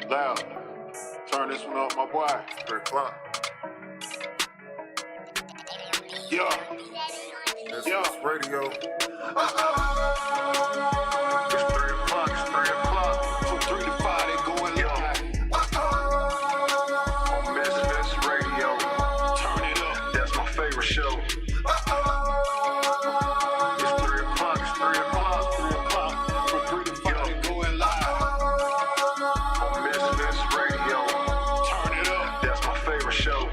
Loud. Turn this one up, my boy. 3 o'clock. Yeah. This radio. It's 3 o'clock, it's 3 o'clock. From 3 to 5, they going live. On MisFits Radio. Turn it up, that's my favorite show. It's 3 o'clock, it's 3 o'clock, 3 o'clock. From 3 to 5, they going live. On MisFits Radio. Turn it up, that's my favorite show.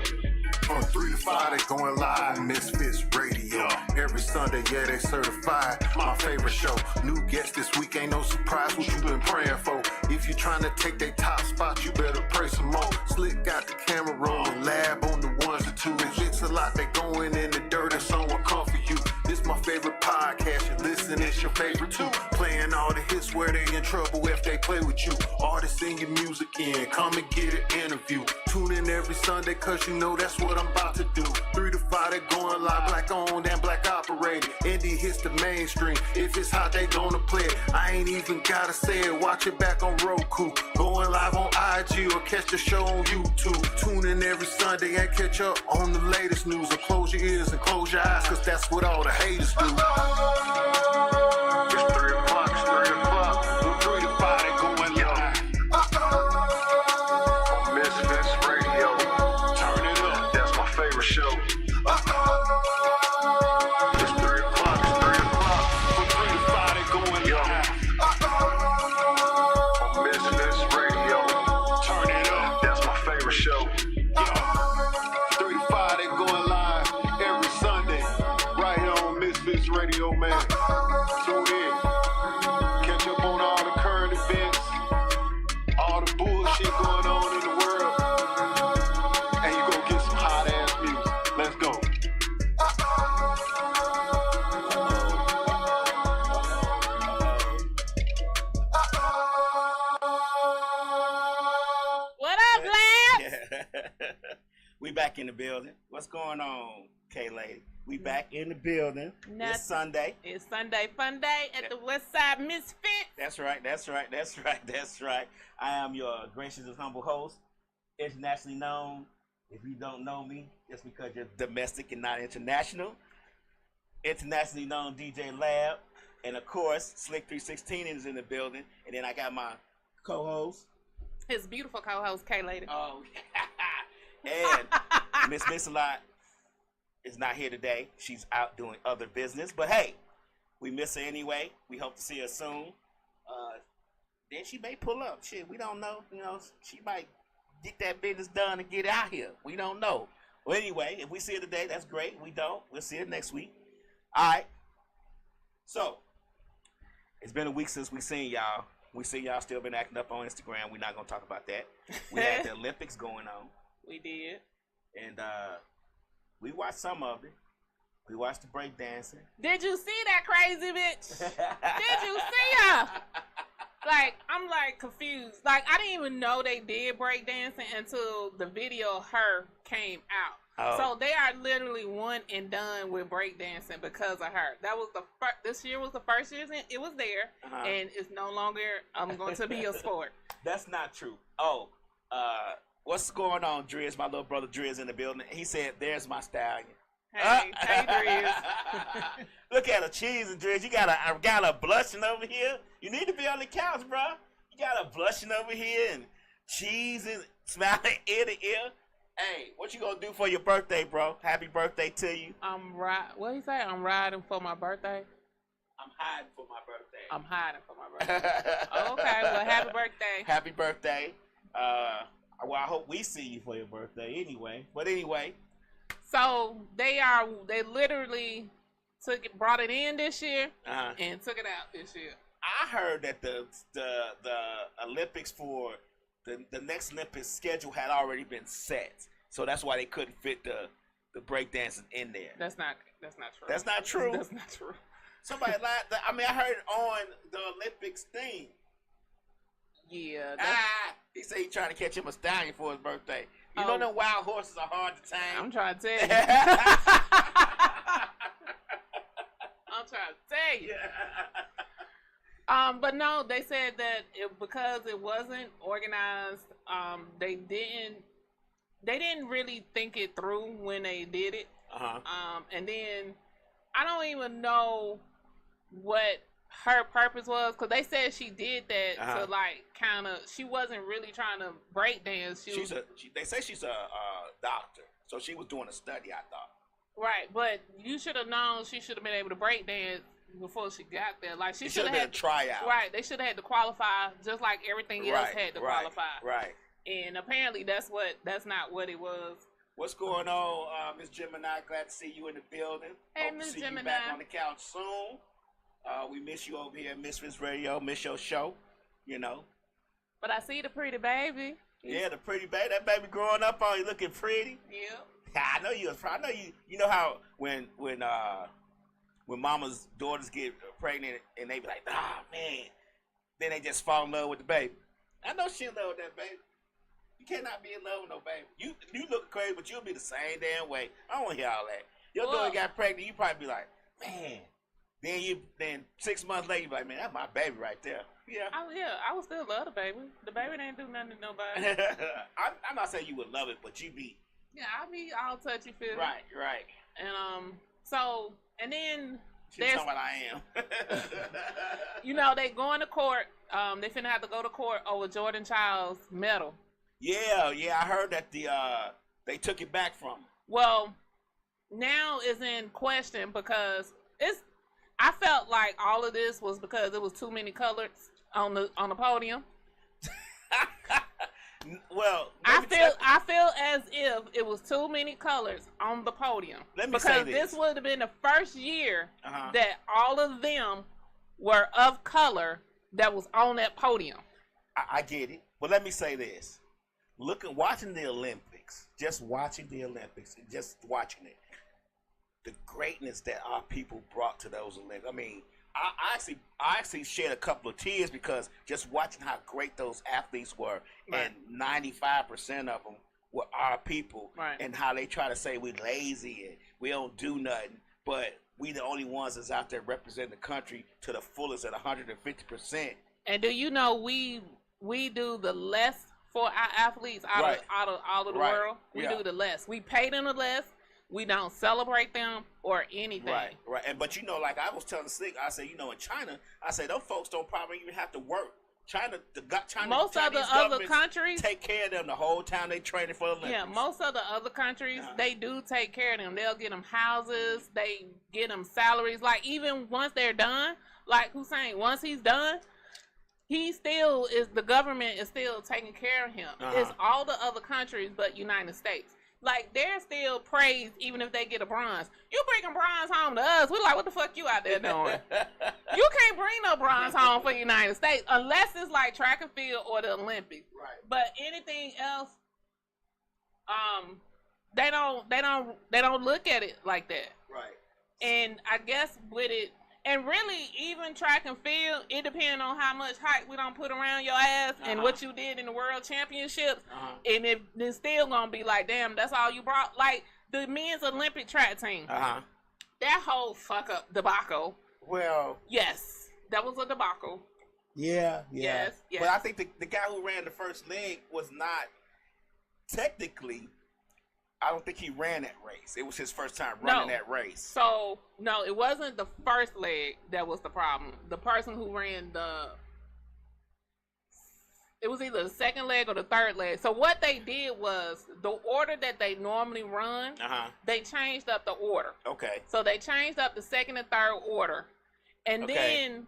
From 3 to 5, they going live on MisFits Radio. Every Sunday, yeah, they certified. My favorite show. New guest this week, ain't no surprise what you been praying for. If you trying to take their top spot, you better pray some more. Slick got the camera rolling, lab on the ones and twos. If it's a lot, they going in the dirt and someone come for you. This my favorite podcast, you listen, it's your favorite too. Playing all the hits where they in trouble if they play with you. Artists in your music in, come and get an interview. Tune in every Sunday, cause you know that's what I'm about to do. 3 to 5, they going live, black owned and black operated. Indie hits the mainstream, if it's hot, they gonna play it. I ain't even gotta say it, watch it back on Roku. Going live on IG or catch the show on YouTube. Tune in every Sunday and catch up on the latest news. Or close your ears and close your eyes, cause that's what all the haters do. It's 3 o'clock, it's 3 o'clock. From 3 to 5, they going live. On MisFits Radio. Turn it up, that's my favorite show. It's 3 o'clock, it's 3 o'clock. From 3 to 5, they going live. On MisFits Radio. Turn it up, that's my favorite show. 3 to 5, they going live every Sunday. Right here on MisFits Radio, man. Tune in. Catch up on all the current events, all the bullshit going on in the world. And you gonna get some hot ass music. Let's go. What up, Lab? We back in the building. What's going on, KayLady? We back in the building. It's Sunday. It's Sunday Fun Day at the WestSide MisFits. That's right. I am your gracious and humble host, internationally known. If you don't know me, it's because you're domestic and not international. Internationally known DJLab. And of course, Slick 316 is in the building. And then I got my co-host. His beautiful co-host, KayLady. Oh, and Miss Missalot is not here today. She's out doing other business. But hey, we miss her anyway. We hope to see her soon. Then she may pull up. Shit, we don't know. You know, she might get that business done and get out here. We don't know. Well, anyway, if we see her today, that's great. We don't. We'll see her next week. All right. So, it's been a week since we seen y'all. We see y'all still been acting up on Instagram. We're not going to talk about that. We had the Olympics going on. We did. And we watched some of it. We watched the break dancing. Did you see that crazy bitch? Did you see her? Like, I'm like confused. Like, I didn't even know they did break dancing until the video of her came out. Oh. So they are literally one and done with breakdancing because of her. That was the this year was the first year it was there, and it's no longer going to be a sport. That's not true. Oh, what's going on, Driz? My little brother Driz in the building. He said, "There's my stallion." Hey, Driz. Look at her cheesing, Driz. You got a blushing over here. You need to be on the couch, bro. You got a blushing over here and cheesing, smiling ear to ear. Hey, what you gonna do for your birthday, bro? Happy birthday to you. What he say? I'm riding for my birthday. I'm hiding for my birthday. I'm hiding for my birthday. Okay, well, happy birthday. Happy birthday. Well, I hope we see you for your birthday anyway. But anyway. So they literally brought it in this year and took it out this year. I heard that the Olympics for the next Olympics schedule had already been set, so that's why they couldn't fit the breakdancing in there. That's not true. That's not true. That's not true. Somebody lied. I mean, I heard it on the Olympics thing. Yeah. He said he trying to catch him a stallion for his birthday. You know them wild horses are hard to tame. I'm trying to tell you. I'm trying to tell you. But no, they said that because it wasn't organized, they didn't really think it through when they did it. And then I don't even know what her purpose was, because they said she did that to like kind of, she wasn't really trying to break dance. They say she's a doctor, so she was doing a study, I thought. Right, but you should have known she should have been able to break dance before she got there. Like she should have been a tryout. Right, they should have had to qualify just like everything else had to qualify. Right. And apparently that's not what it was. What's going on, Miss Gemini? Glad to see you in the building. Hey, Hope Miss to see Gemini. you back on the couch soon. We miss you over here at MisFits Radio. Miss your show, you know. But I see the pretty baby. Yeah, the pretty baby. That baby growing up on you, looking pretty. Yeah. I know you. I know you. You know how when mama's daughters get pregnant and they be like, man, then they just fall in love with the baby. I know she in love with that baby. You cannot be in love with no baby. You look crazy, but you'll be the same damn way. I don't want to hear all that. Your daughter got pregnant, you probably be like, man. Then 6 months later, you be like, man, that's my baby right there. Yeah. I would still love the baby. The baby didn't do nothing to nobody. I'm not saying you would love it, but you'd be. Yeah, I'll be all touchy feely. Right. And then she's talking about I am. You know, they going to court. They finna have to go to court over Jordan Child's medal. Yeah, I heard that they took it back from him. Well, now it's in question because I felt like all of this was because it was too many colors on the podium. Well, I feel as if it was too many colors on the podium. Let me say this would have been the first year that all of them were of color that was on that podium. I get it, but let me say this: watching the Olympics, just watching the Olympics, and just watching it, the greatness that our people brought to those Olympics. I mean, I actually shed a couple of tears because just watching how great those athletes were, and 95% of them were our people, and how they try to say we lazy and we don't do nothing, but we the only ones that's out there representing the country to the fullest at 150%. And do you know we do the less for our athletes out of the world? We do the less. We pay them the less. We don't celebrate them or anything. Right. But you know, like I was telling Slick, I said, you know, in China, I said those folks don't probably even have to work. Most of the other countries take care of them the whole time they training for the Olympics. Yeah, most of the other countries, they do take care of them. They'll get them houses, they get them salaries. Like even once they're done, like Hussein, once he's done, the government is still taking care of him. It's all the other countries but United States. Like, they're still praised even if they get a bronze. You bringing bronze home to us, we're like, what the fuck you out there doing? You can't bring no bronze home for the United States unless it's like track and field or the Olympics. Right. But anything else, they don't look at it like that. Right. And I guess with it, and really, even track and field, it depends on how much hype we don't put around your ass and what you did in the world championships. And it's still going to be like, damn, that's all you brought. Like, the men's Olympic track team. That whole fuck up debacle. Well. Yes, that was a debacle. Yeah. Yes. But I think the guy who ran the first leg was not technically... I don't think he ran that race. It was his first time running that race. So, no, it wasn't the first leg that was the problem. The person who ran it was either the second leg or the third leg. So what they did was, the order that they normally run, they changed up the order. Okay. So they changed up the second and third order. And then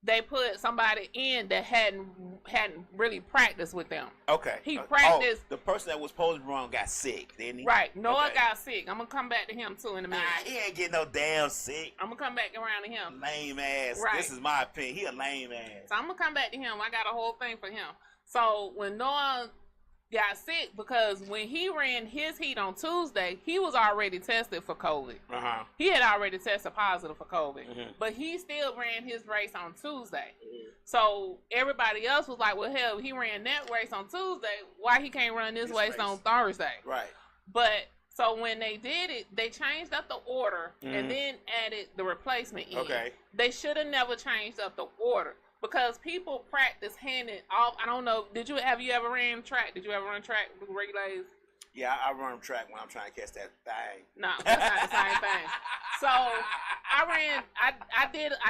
they put somebody in that hadn't really practiced with them. Okay. He practiced. The person that was supposed to run got sick, didn't he? Right. Noah got sick. I'm going to come back to him, too, in a minute. He ain't getting no damn sick. I'm going to come back around to him. Lame ass. Right. This is my opinion. He a lame ass. So I'm going to come back to him. I got a whole thing for him. So when Noah got sick, because when he ran his heat on Tuesday, he was already tested for COVID. He had already tested positive for COVID. But he still ran his race on Tuesday. So everybody else was like, well, hell, he ran that race on Tuesday. Why he can't run this race on Thursday? Right. But so when they did it, they changed up the order and then added the replacement in. Okay. They should have never changed up the order. because people practice handing off. I don't know. Have you ever ran track? Did you ever run track with relays? Yeah, I run track when I'm trying to catch that thing. No, that's not the same thing. So I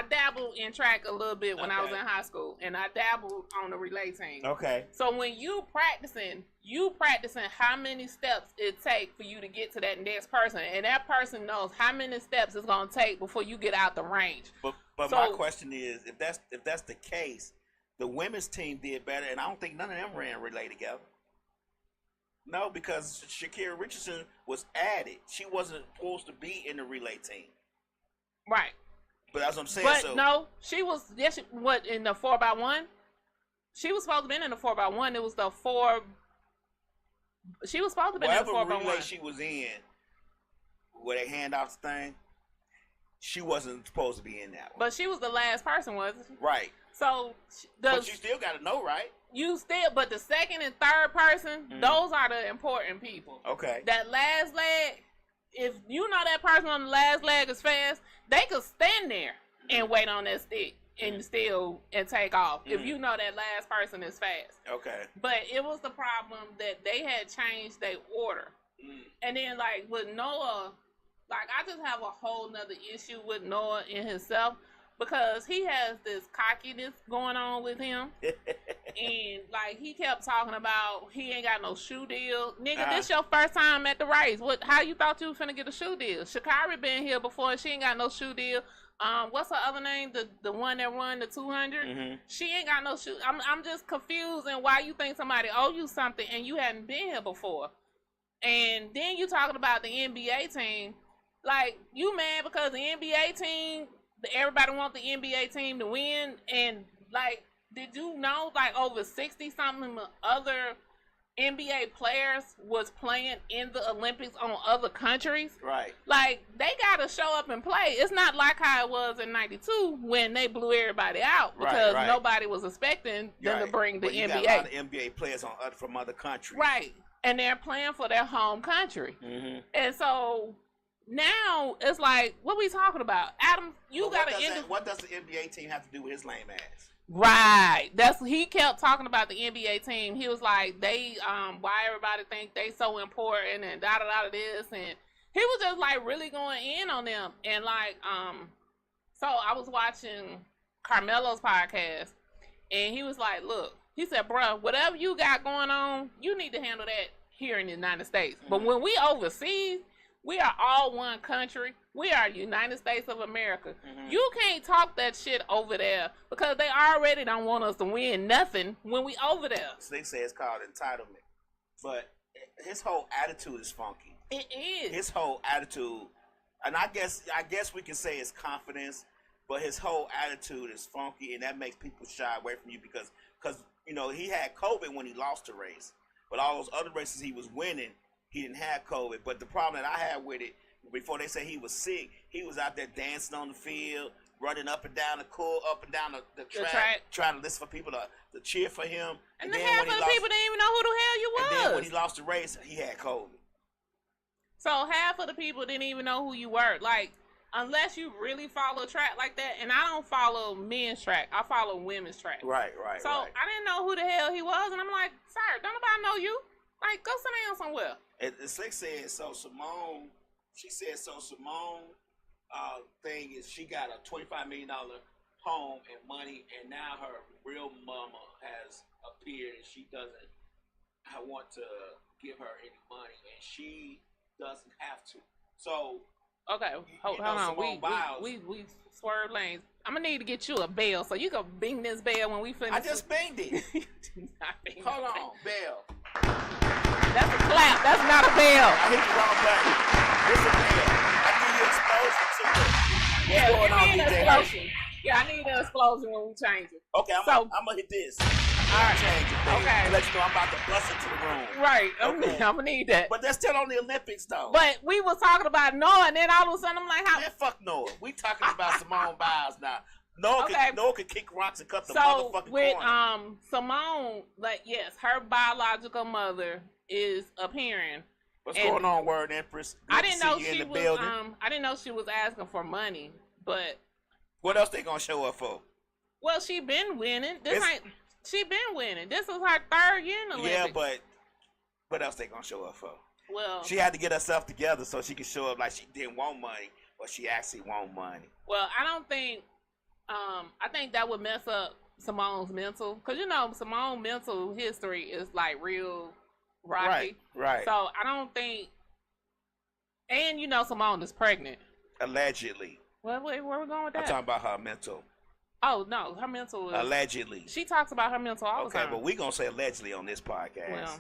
dabbled in track a little bit when I was in high school, and I dabbled on the relay team. Okay. So when you practicing how many steps it takes for you to get to that next person, and that person knows how many steps it's gonna take before you get out the range. But my question is, if that's the case, the women's team did better, and I don't think none of them ran relay together. No, because Shakira Richardson was added. She wasn't supposed to be in the relay team. Right. But that's what I'm saying. But no, she was. Yes, in the 4x1? She was supposed to be in the 4x1. It was the 4. She was supposed to be in the 4x1. Whatever relay she was in, where they hand out the thing, she wasn't supposed to be in that one. But she was the last person, wasn't she? Right. So but you still got to know, right? But the second and third person, those are the important people. Okay. That last leg, if you know that person on the last leg is fast, they could stand there and wait on that stick and take off. If you know that last person is fast. Okay. But it was the problem that they had changed their order. And then like with Noah, like I just have a whole nother issue with Noah in himself. Because he has this cockiness going on with him. And, like, he kept talking about he ain't got no shoe deal. Nigga, this your first time at the race. How you thought you was finna get a shoe deal? Sha'Carri been here before and she ain't got no shoe deal. What's her other name? The one that won the 200? She ain't got no shoe. I'm just confused in why you think somebody owe you something and you hadn't been here before. And then you talking about the NBA team. Like, you mad because the NBA team... Everybody want the NBA team to win, and like, did you know like over 60-something other NBA players was playing in the Olympics on other countries? Right. Like, they gotta show up and play. It's not like how it was in '92 when they blew everybody out because nobody was expecting them to bring the NBA. You got a lot of NBA players from other countries. Right, and they're playing for their home country, and so. Now it's like, what we talking about, Adam? What does the NBA team have to do with his lame ass? Right. He kept talking about the NBA team. He was like, why everybody think they so important and da da da this, and he was just like really going in on them. And like, so I was watching Carmelo's podcast, and he was like, look, he said, bruh, whatever you got going on, you need to handle that here in the United States. But when we overseas. We are all one country. We are the United States of America. You can't talk that shit over there because they already don't want us to win nothing when we over there. So they say it's called entitlement. But his whole attitude is funky. It is. His whole attitude, and I guess we can say it's confidence, but his whole attitude is funky, and that makes people shy away from you because you know, he had COVID when he lost the race. But all those other races he was winning, he didn't have COVID. But the problem that I had with it, before they say he was sick, he was out there dancing on the field, running up and down the court, up and down the track, trying to listen for people to cheer for him. And then half of the people didn't even know who the hell you was. And then when he lost the race, he had COVID. So half of the people didn't even know who you were. Like, unless you really follow track like that, and I don't follow men's track, I follow women's track. Right. So I didn't know who the hell he was, and I'm like, sir, don't nobody know you. Like, go sit down somewhere. And Slick said, Simone thing is she got a $25 million home and money, and now her real mama has appeared, and she doesn't want to give her any money, and she doesn't have to. So okay, hold on. We swerve lanes. I'm gonna need to get you a bell so you can bing this bell when we finish. I just banged it. Hold on, bell. That's a clap. That's not a bell. I hit the wrong button. It's a bell. I give you explosion too. What's going on, DJ? Yeah, I need an explosion when we change it. Okay, I'm gonna hit this. All right, change it, baby. Okay. Let you know I'm about to bust into the room. Right. I'm gonna need that. But that's still on the Olympics, though. But we was talking about Noah, and then all of a sudden I'm like, how? Man, fuck Noah. We talking about Simone Biles now. Noah could kick rocks and cut the motherfucking with corner. Simone, like, yes, her biological mother is appearing. What's going on, Word Empress? Good I didn't know she was I didn't know she was asking for money, but what else they gonna show up for? Well, she been winning. It's- She been winning. This is her 3rd year in the Olympics. Yeah, but what else they gonna show up for? well, She had to get herself together so she could show up like she didn't want money, but she actually want money. well, I don't think. I think that would mess up Simone's mental, because Simone's mental history is like real rocky. Right. So I don't think. And Simone is pregnant. Allegedly. Where we going with that? I'm talking about her mental. Oh no, her mental is. Allegedly. She talks about her mental all the Okay, time. but we gonna say allegedly on this podcast. Well,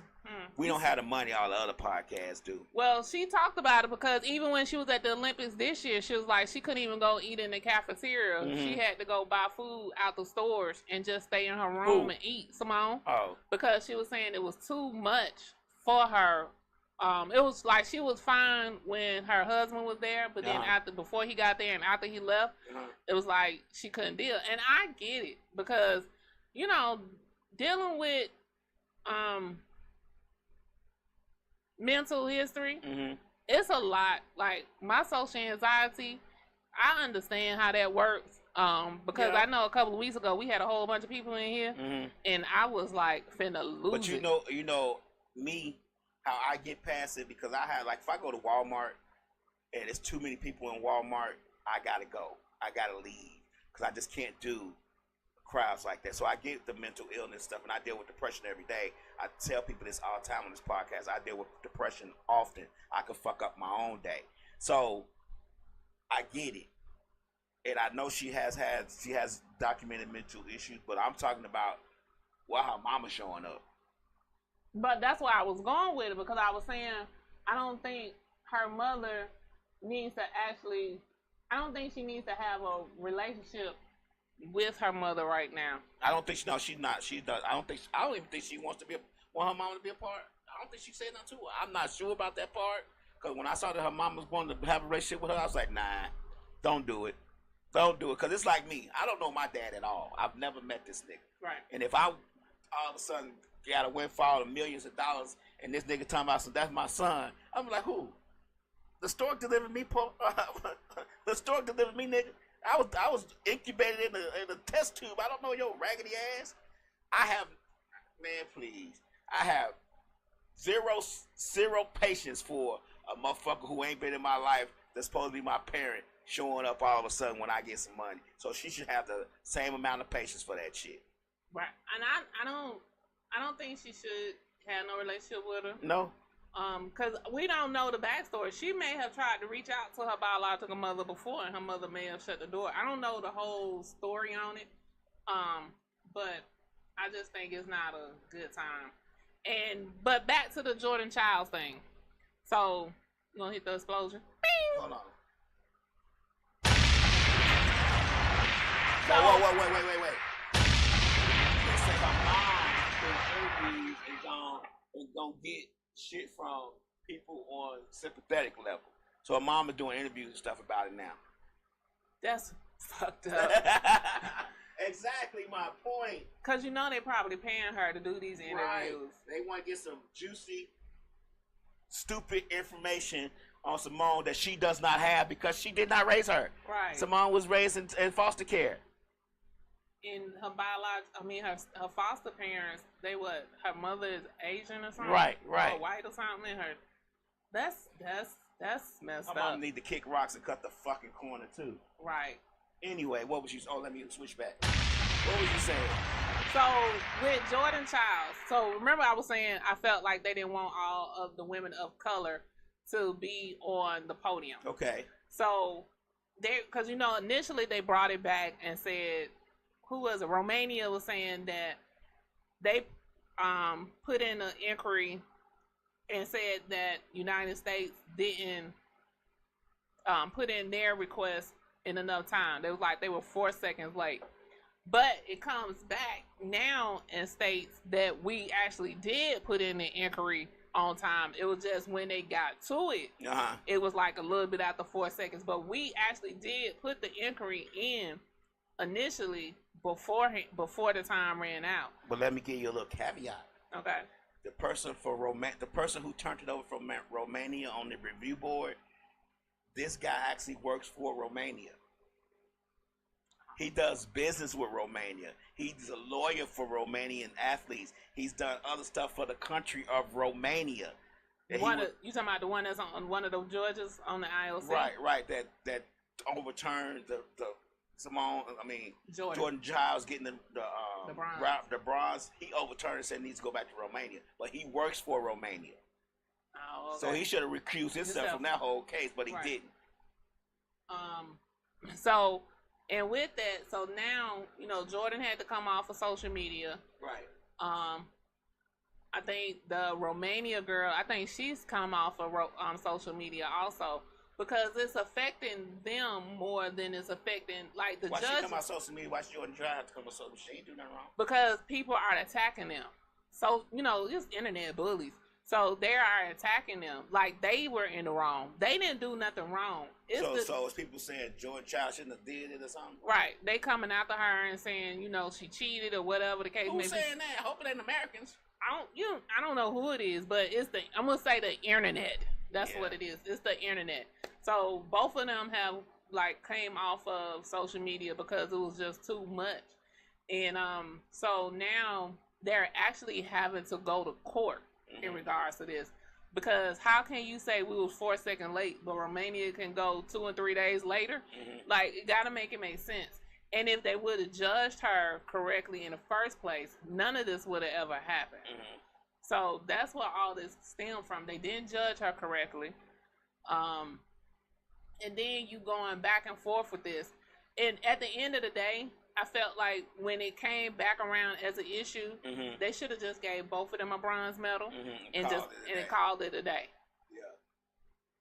we don't have the money all the other podcasts do. Well, she talked about it because even when she was at the Olympics this year, she was like she couldn't even go eat in the cafeteria. Mhm. She had to go buy food out the stores and just stay in her room Who? and eat. Simone, Oh. because she was saying it was too much for her. It was like she was fine when her husband was there, but then before he got there and after he left, it was like she couldn't deal. And I get it because dealing with mental history, it's a lot. Like my social anxiety, I understand how that works. Because I know a couple of weeks ago we had a whole bunch of people in here, and I was like finna lose But you know me, how I get past it, because I have, like, if I go to Walmart and there's too many people in Walmart, I gotta go. I gotta leave because I just can't do crowds like that. So I get the mental illness stuff, and I deal with depression every day. I tell people this all the time on this podcast. I deal with depression often. I could fuck up my own day. So I get it. And I know she has documented mental issues, but I'm talking about her mama showing up. But that's why I was going with it, because I was saying I don't think her mother needs to actually. I don't think she needs to have a relationship with her mother right now. I don't think she's not. She does. I don't even think she want her mama to be a part. I don't think she said nothing to her. I'm not sure about that part, because when I saw that her mom was going to have a relationship with her, I was like, nah, don't do it. Don't do it, because it's like me. I don't know my dad at all. I've never met this nigga. Right. And if I all of a sudden got a windfall of millions of dollars and this nigga talking about, so that's my son, I'm like, who? The stork delivered me, the stork delivered me, nigga. I was incubated in a test tube. I don't know your raggedy ass. Please. I have zero patience for a motherfucker who ain't been in my life that's supposed to be my parent showing up all of a sudden when I get some money. So she should have the same amount of patience for that shit. Right. And I don't think she should have no relationship with her. No. Because we don't know the backstory. She may have tried to reach out to her biological mother before, and her mother may have shut the door. I don't know the whole story on it. But I just think it's not a good time. But back to the Jordan Childs thing. So, you gonna hit the explosion? Bing! Hold on. So, Wait. They say her mom in interviews and gonna get shit from people on sympathetic level. So her mom is doing interviews and stuff about it now. that's fucked up. Exactly my point. Because they probably paying her to do these interviews. Right. They want to get some juicy, stupid information on Simone that she does not have because she did not raise her. Right. Simone was raised in foster care. In her her foster parents, her mother is Asian or something? Right. Or white or something. That's messed My up. mom need to kick rocks and cut the fucking corner too. Right. Anyway, what was you? Oh, let me switch back. What was you saying? So with Jordan Childs, so remember I was saying I felt like they didn't want all of the women of color to be on the podium. Okay. So because initially they brought it back and said, who was it? Romania was saying that they put in an inquiry and said that United States didn't put in their request in enough time. They were 4 seconds late. But it comes back now and states that we actually did put in the inquiry on time. It was just when they got to it, it was like a little bit after 4 seconds. But we actually did put the inquiry in initially before the time ran out. But let me give you a little caveat. Okay. The person who turned it over from Romania on the review board, this guy actually works for Romania. He does business with Romania. He's a lawyer for Romanian athletes. He's done other stuff for the country of Romania. You talking about the one that's on one of the judges on the IOC? Right. That overturned Jordan Giles getting the bronze. He overturned and said he needs to go back to Romania, but he works for Romania. Oh, okay. So he should have recused himself from that whole case, but he didn't. So, and with that, so now, Jordan had to come off of social media. Right. I think the Romania girl, I think she's come off of social media also, because it's affecting them more than it's affecting, like, the judges. Why she come on social media? Why she Jordan tried to come on social media? She ain't do nothing wrong. Because people are attacking them. So, it's internet bullies. So they are attacking them like they were in the wrong. They didn't do nothing wrong. So it's people saying Jordan Child shouldn't have did it or something? Right. They coming after her and saying, she cheated or whatever the case may be. Who's saying that? I hope it ain't Americans. I don't know who it is, but I'm gonna say the internet. That's what it is. It's the internet. So both of them have came off of social media because it was just too much. And so now they're actually having to go to court in regards to this, because how can you say we was 4 seconds late, but Romania can go 2 and 3 days later? It gotta make it make sense. And if they would have judged her correctly in the first place, none of this would have ever happened. So that's what all this stemmed from. They didn't judge her correctly. And then you going back and forth with this. And at the end of the day, I felt like when it came back around as an issue, they should have just gave both of them a bronze medal and called it a day. Yeah,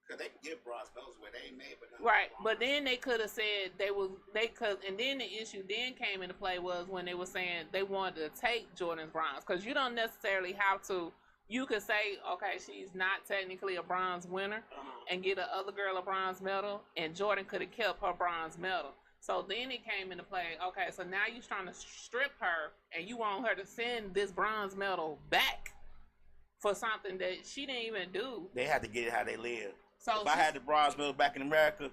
because they can give bronze medals where they ain't made, but right. But then they could have said and then the issue then came into play was when they were saying they wanted to take Jordan's bronze, because you don't necessarily have to. You could say, okay, she's not technically a bronze winner, and get the other girl a bronze medal, and Jordan could have kept her bronze medal. So then it came into play, okay, so now you're trying to strip her, and you want her to send this bronze medal back for something that she didn't even do. They had to get it how they live. So if I had the bronze medal back in America,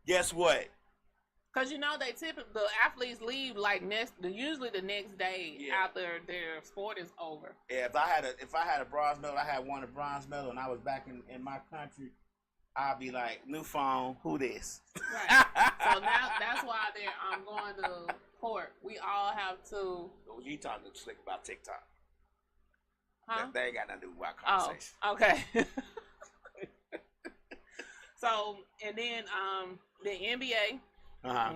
guess what? Because the athletes leave usually the next day after their sport is over. Yeah, if I had a bronze medal, I had won a bronze medal, and I was back in my country, I'll be like, new phone, who this? Right. So now that's why I'm going to court. We all have to. You talking slick about TikTok? Huh? That ain't got nothing to do with our conversation. Oh, okay. So, and then the NBA,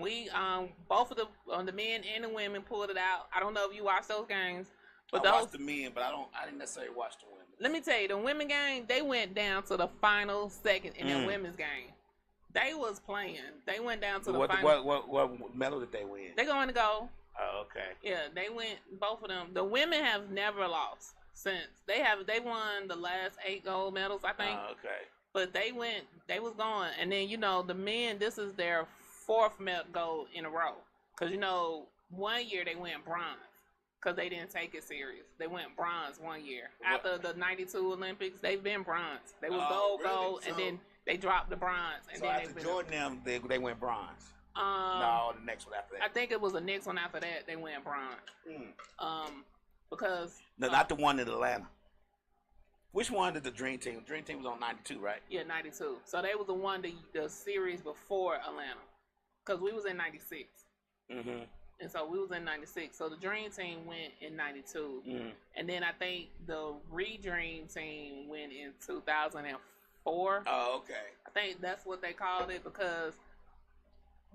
we both of the men and the women pulled it out. I don't know if you watched those games, but I watched the men, but I didn't necessarily watch the women. Let me tell you, the women game, they went down to the final second in the women's game. They was playing. They went down to the final. What medal did they win? They're going to go. Oh, okay. Yeah, they went, both of them. The women have never lost since. They won the last 8 gold medals, I think. Oh, okay. But they was going. And then, the men, this is their 4th gold in a row. Because, 1 year they went bronze. Because they didn't take it serious. They went bronze 1 year. After the 92 Olympics, they've been bronze. They was gold, and then they dropped the bronze. And so then after Jordan they went bronze? No, the next one after that. I think it was the next one after that they went bronze. Because... No, not the one in Atlanta. Which one did the Dream Team? The Dream Team was on 92, right? Yeah, 92. So they was the one, the series before Atlanta. Because we was in 96. And so we was in 96. So the Dream Team went in 92. And then I think the Re-Dream Team went in 2004. Oh, okay. I think that's what they called it because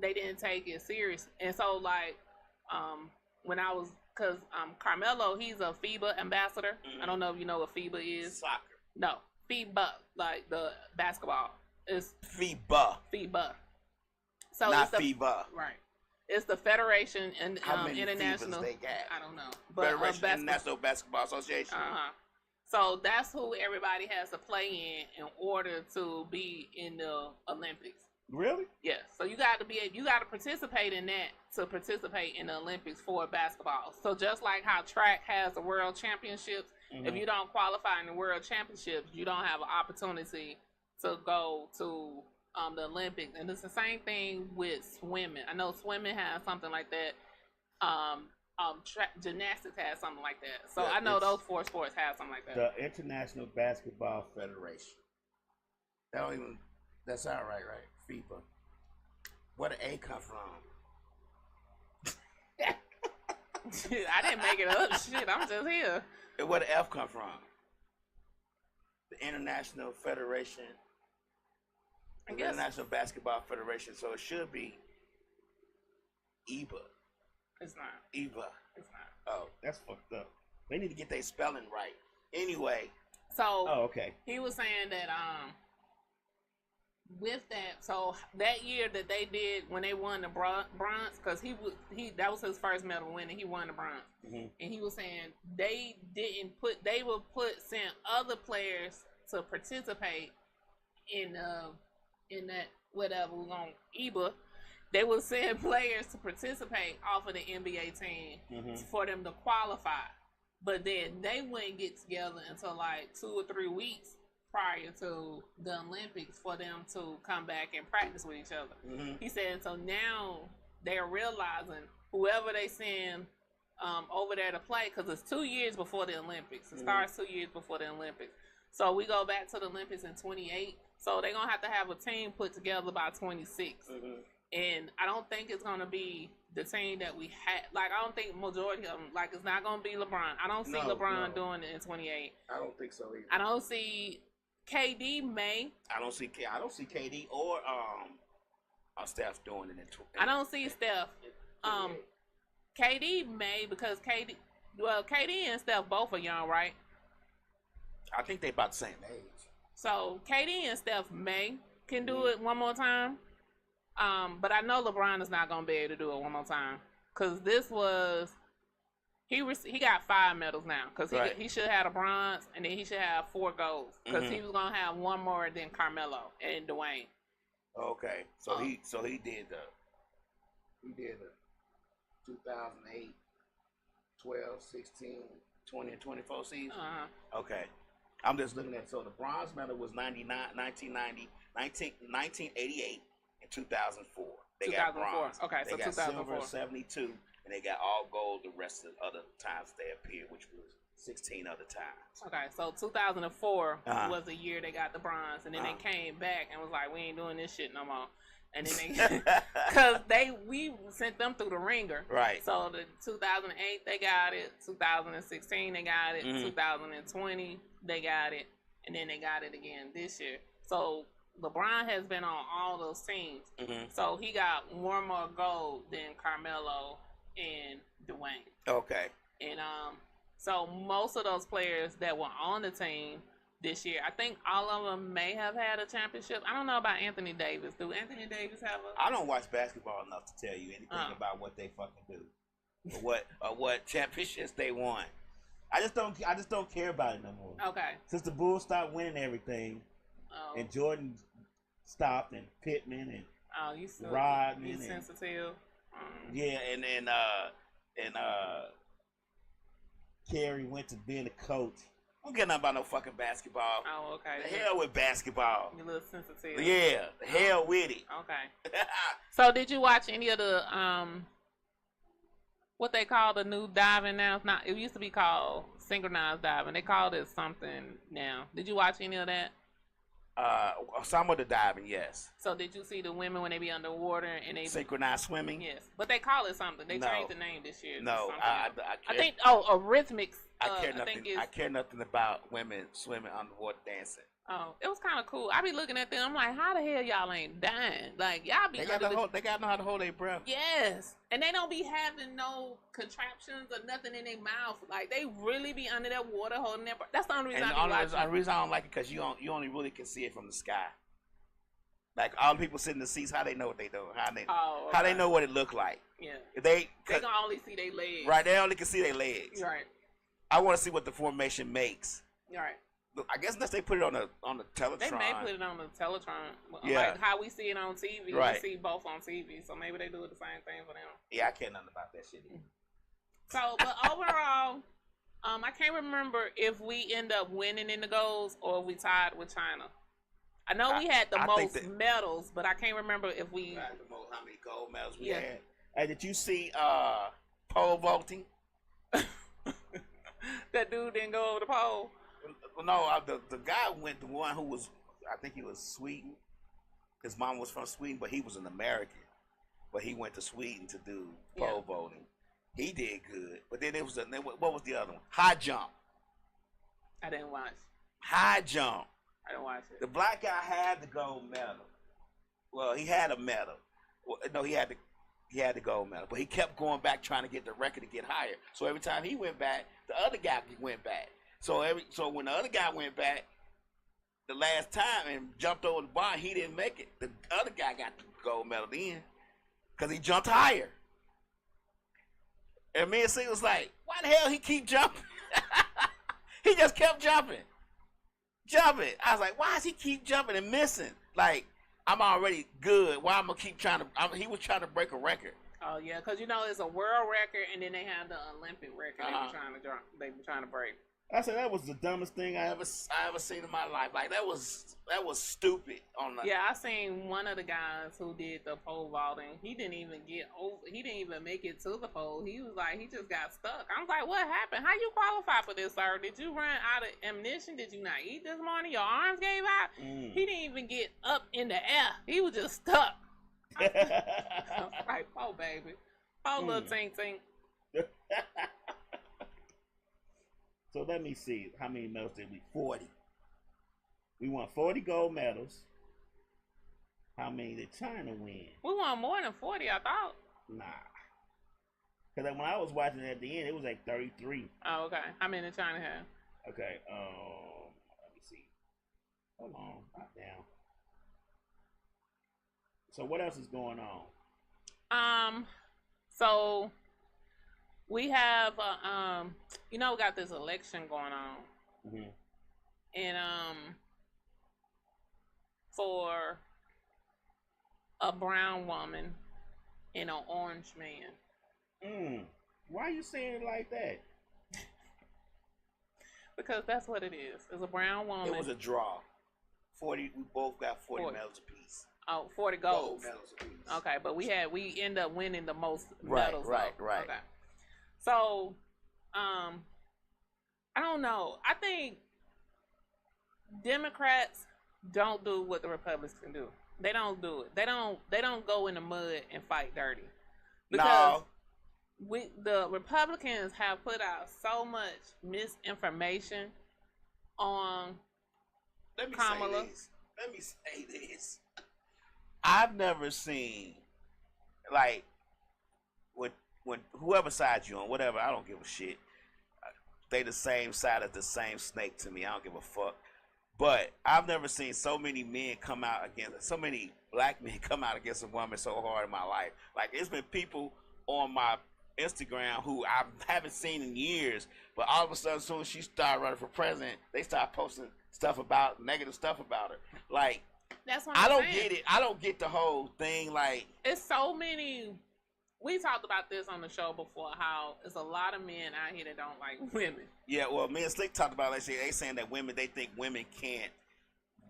they didn't take it serious. And so, because Carmelo, he's a FIBA ambassador. I don't know if you know what FIBA is. Soccer. No, FIBA, like the basketball. It's FIBA. So not FIBA. Right. It's the Federation and how many International. FIBAs they got? I don't know. But Federation International Basketball Association. So that's who everybody has to play in order to be in the Olympics. Really? Yes. So you got to participate in that to participate in the Olympics for basketball. So just like how track has the World Championships, if you don't qualify in the World Championships, you don't have an opportunity to go to the Olympics, and it's the same thing with swimming. I know swimming has something like that. Gymnastics has something like that. So Yeah, I know those 4 sports have something like that. The International Basketball Federation. That's all right, right? FIBA. Where the A come from? I didn't make it up. Shit, I'm just here. And where the F come from? The International Federation. I The guess. International Basketball Federation. So it should be EBA. It's not. EBA. It's not. Oh, that's fucked up. They need to get their spelling right. Anyway. So Okay. he was saying that with that, so that year that they did when they won the bronze, because that was his first medal win, and he won the bronze. Mm-hmm. And he was saying they would send other players to participate in that whatever was on EBA. They would send players to participate off of the NBA team for them to qualify. But then they wouldn't get together until like 2 or 3 weeks prior to the Olympics for them to come back and practice with each other. Mm-hmm. He said, so now they're realizing whoever they send over there to play, because it's 2 years before the Olympics. It starts 2 years before the Olympics. So we go back to the Olympics in 28. So they're going to have a team put together by 26. And I don't think it's going to be the team that we had. Like, I don't think majority of them, like, it's not going to be LeBron. I don't see LeBron doing it in 28. I don't think so either. I don't see KD may. I don't see KD or Steph doing it in 28. I don't see Steph. KD may, because KD and Steph both are young, right? I think they about the same age. So KD and Steph can do it one more time. But I know LeBron is not gonna be able to do it one more time, because this was he got 5 medals now, because he should have a bronze, and then he should have 4 golds, because he was gonna have one more than Carmelo and Dwayne. Okay, so he did the 2008, 12, 16, 20, and 24 season. Okay, I'm just looking at, so the bronze medal was 1988. In 2004, they got bronze. Okay, they so got 2004. Silver 72, and they got all gold the rest of the other times they appeared, which was 16 other times. Okay, so 2004 was the year they got the bronze, and then they came back and was like, we ain't doing this shit no more. And then they, because we sent them through the ringer. Right. So the 2008 they got it, 2016 they got it, 2020 they got it, and then they got it again this year. So LeBron has been on all those teams. So he got one more gold than Carmelo and Dwayne. Okay. And so most of those players that were on the team this year, I think all of them may have had a championship. I don't know about Anthony Davis. Do Anthony Davis have a... I don't watch basketball enough to tell you anything about what they fucking do. Or what championships they won. I just don't care about it no more. Okay. Since the Bulls stopped winning everything, and Jordan stopped, and Pittman and Rodman, you sensitive. Yeah, and Kerry went to being a coach. I don't care nothing about no fucking basketball. Oh, okay. The hell with basketball. You a little sensitive. Yeah, the hell with it. Okay. So did you watch any of the what they call the new diving now? It's not. It used to be called synchronized diving. They called it something now. Did you watch any of that? Some of the diving, yes. So did you see the women when they be underwater and they synchronized swimming? Yes, but they call it something. They changed the name this year. No, I think arrhythmics. I care nothing about women swimming underwater dancing. Oh, it was kind of cool. I be looking at them. I'm like, how the hell y'all ain't dying? Like y'all be. They gotta know how to hold their breath. Yes, and they don't be having no contraptions or nothing in their mouth. Like they really be under that water holding their breath. That's the only reason I be watching. The reason I don't like it because you only really can see it from the sky. Like all the people sitting in the seats, how they know what they do? How they know what it look like? Yeah, they can only see their legs. Right, they only can see their legs. Right. I want to see what the formation makes. Right. I guess unless they put it on the Teletron. They may put it on the Teletron. Yeah. Like how we see it on TV. Right. We see both on TV. So maybe they do the same thing for them. Yeah, I care nothing about that shit either. So, but overall, I can't remember if we end up winning in the goals or if we tied with China. I know we had the I think most medals, but I can't remember if we had the most, how many gold medals we Yeah. had. Hey, did you see pole vaulting? that dude didn't go over the pole. No, the guy went, the one who was, I think he was Sweden. His mom was from Sweden, but he was an American. But he went to Sweden to do pole vaulting. He did good. But then what was the other one? High jump. I didn't watch. High jump. I didn't watch it. The black guy had the gold medal. Well, he had a medal. Well, no, he had the gold medal. But he kept going back trying to get the record to get higher. So every time he went back, the other guy went back. So when the other guy went back the last time and jumped over the bar, he didn't make it. The other guy got the gold medal then because he jumped higher. And me and C was like, why the hell he keep jumping? He just kept jumping. I was like, why does he keep jumping and missing? Like, I'm already good. Why I'm going to keep trying to... he was trying to break a record. Oh, yeah, because, it's a world record, and then they have the Olympic record they were trying to break. I said that was the dumbest thing I ever seen in my life. Like, that was stupid. Yeah, I seen one of the guys who did the pole vaulting. He didn't even get over. He didn't even make it to the pole. He was like, he just got stuck. I was like, what happened? How you qualify for this, sir? Did you run out of ammunition? Did you not eat this morning? Your arms gave out? He didn't even get up in the air. He was just stuck. I was like, oh, baby. Oh, little tink tink. So let me see. How many medals did we? 40. We won 40 gold medals. How many did China win? We won more than 40, I thought. Nah. Because when I was watching at the end, it was like 33. Oh, okay. How many did China have? Okay. Let me see. Hold on. Not down. So what else is going on? So we have we got this election going on. Mm-hmm. And for a brown woman and an orange man. Why are you saying it like that? Because that's what it is. It's a brown woman. It was a draw. 40. We both got 40 medals apiece. Oh, 40 golds. Medals apiece. Okay, but we end up winning the most medals. Right. Okay. So, I don't know. I think Democrats don't do what the Republicans can do. They don't do it. They don't go in the mud and fight dirty. Because the Republicans have put out so much misinformation on Kamala. Let me say this. I've never seen, like, when whoever side you on, whatever, I don't give a shit. They the same side as the same snake to me. I don't give a fuck. But I've never seen so many men come out against, so many black men come out against a woman so hard in my life. Like, it's been people on my Instagram who I haven't seen in years, but all of a sudden, as soon as she started running for president, they start posting negative stuff about her. Like, that's what I don't saying. get it. I don't get the whole thing. Like, it's so many. We talked about this on the show before. How there's a lot of men out here that don't like women. Yeah, well, me and Slick talked about it. They saying that they think women can't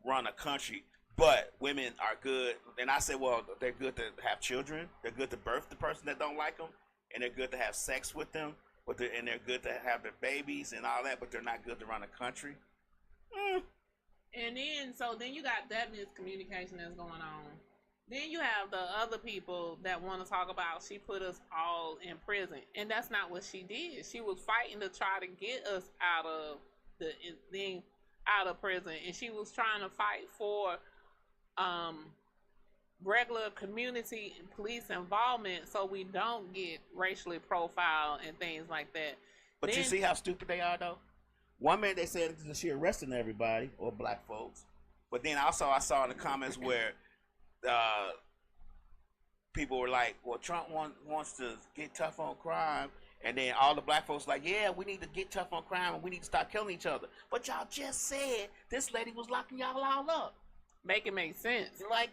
run a country, but women are good. And I said, well, they're good to have children. They're good to birth the person that don't like them, and they're good to have sex with them. And they're good to have their babies and all that, but they're not good to run a country. And then you got that miscommunication that's going on. Then you have the other people that want to talk about she put us all in prison, and that's not what she did. She was fighting to try to get us out of prison, and she was trying to fight for regular community and police involvement so we don't get racially profiled and things like that. But you see how stupid they are, though? One minute they said that she arresting everybody, or black folks. But then also I saw in the comments where people were like, well, Trump wants to get tough on crime. And then all the black folks like, yeah, we need to get tough on crime and we need to start killing each other. But y'all just said this lady was locking y'all all up. Make it make sense. Like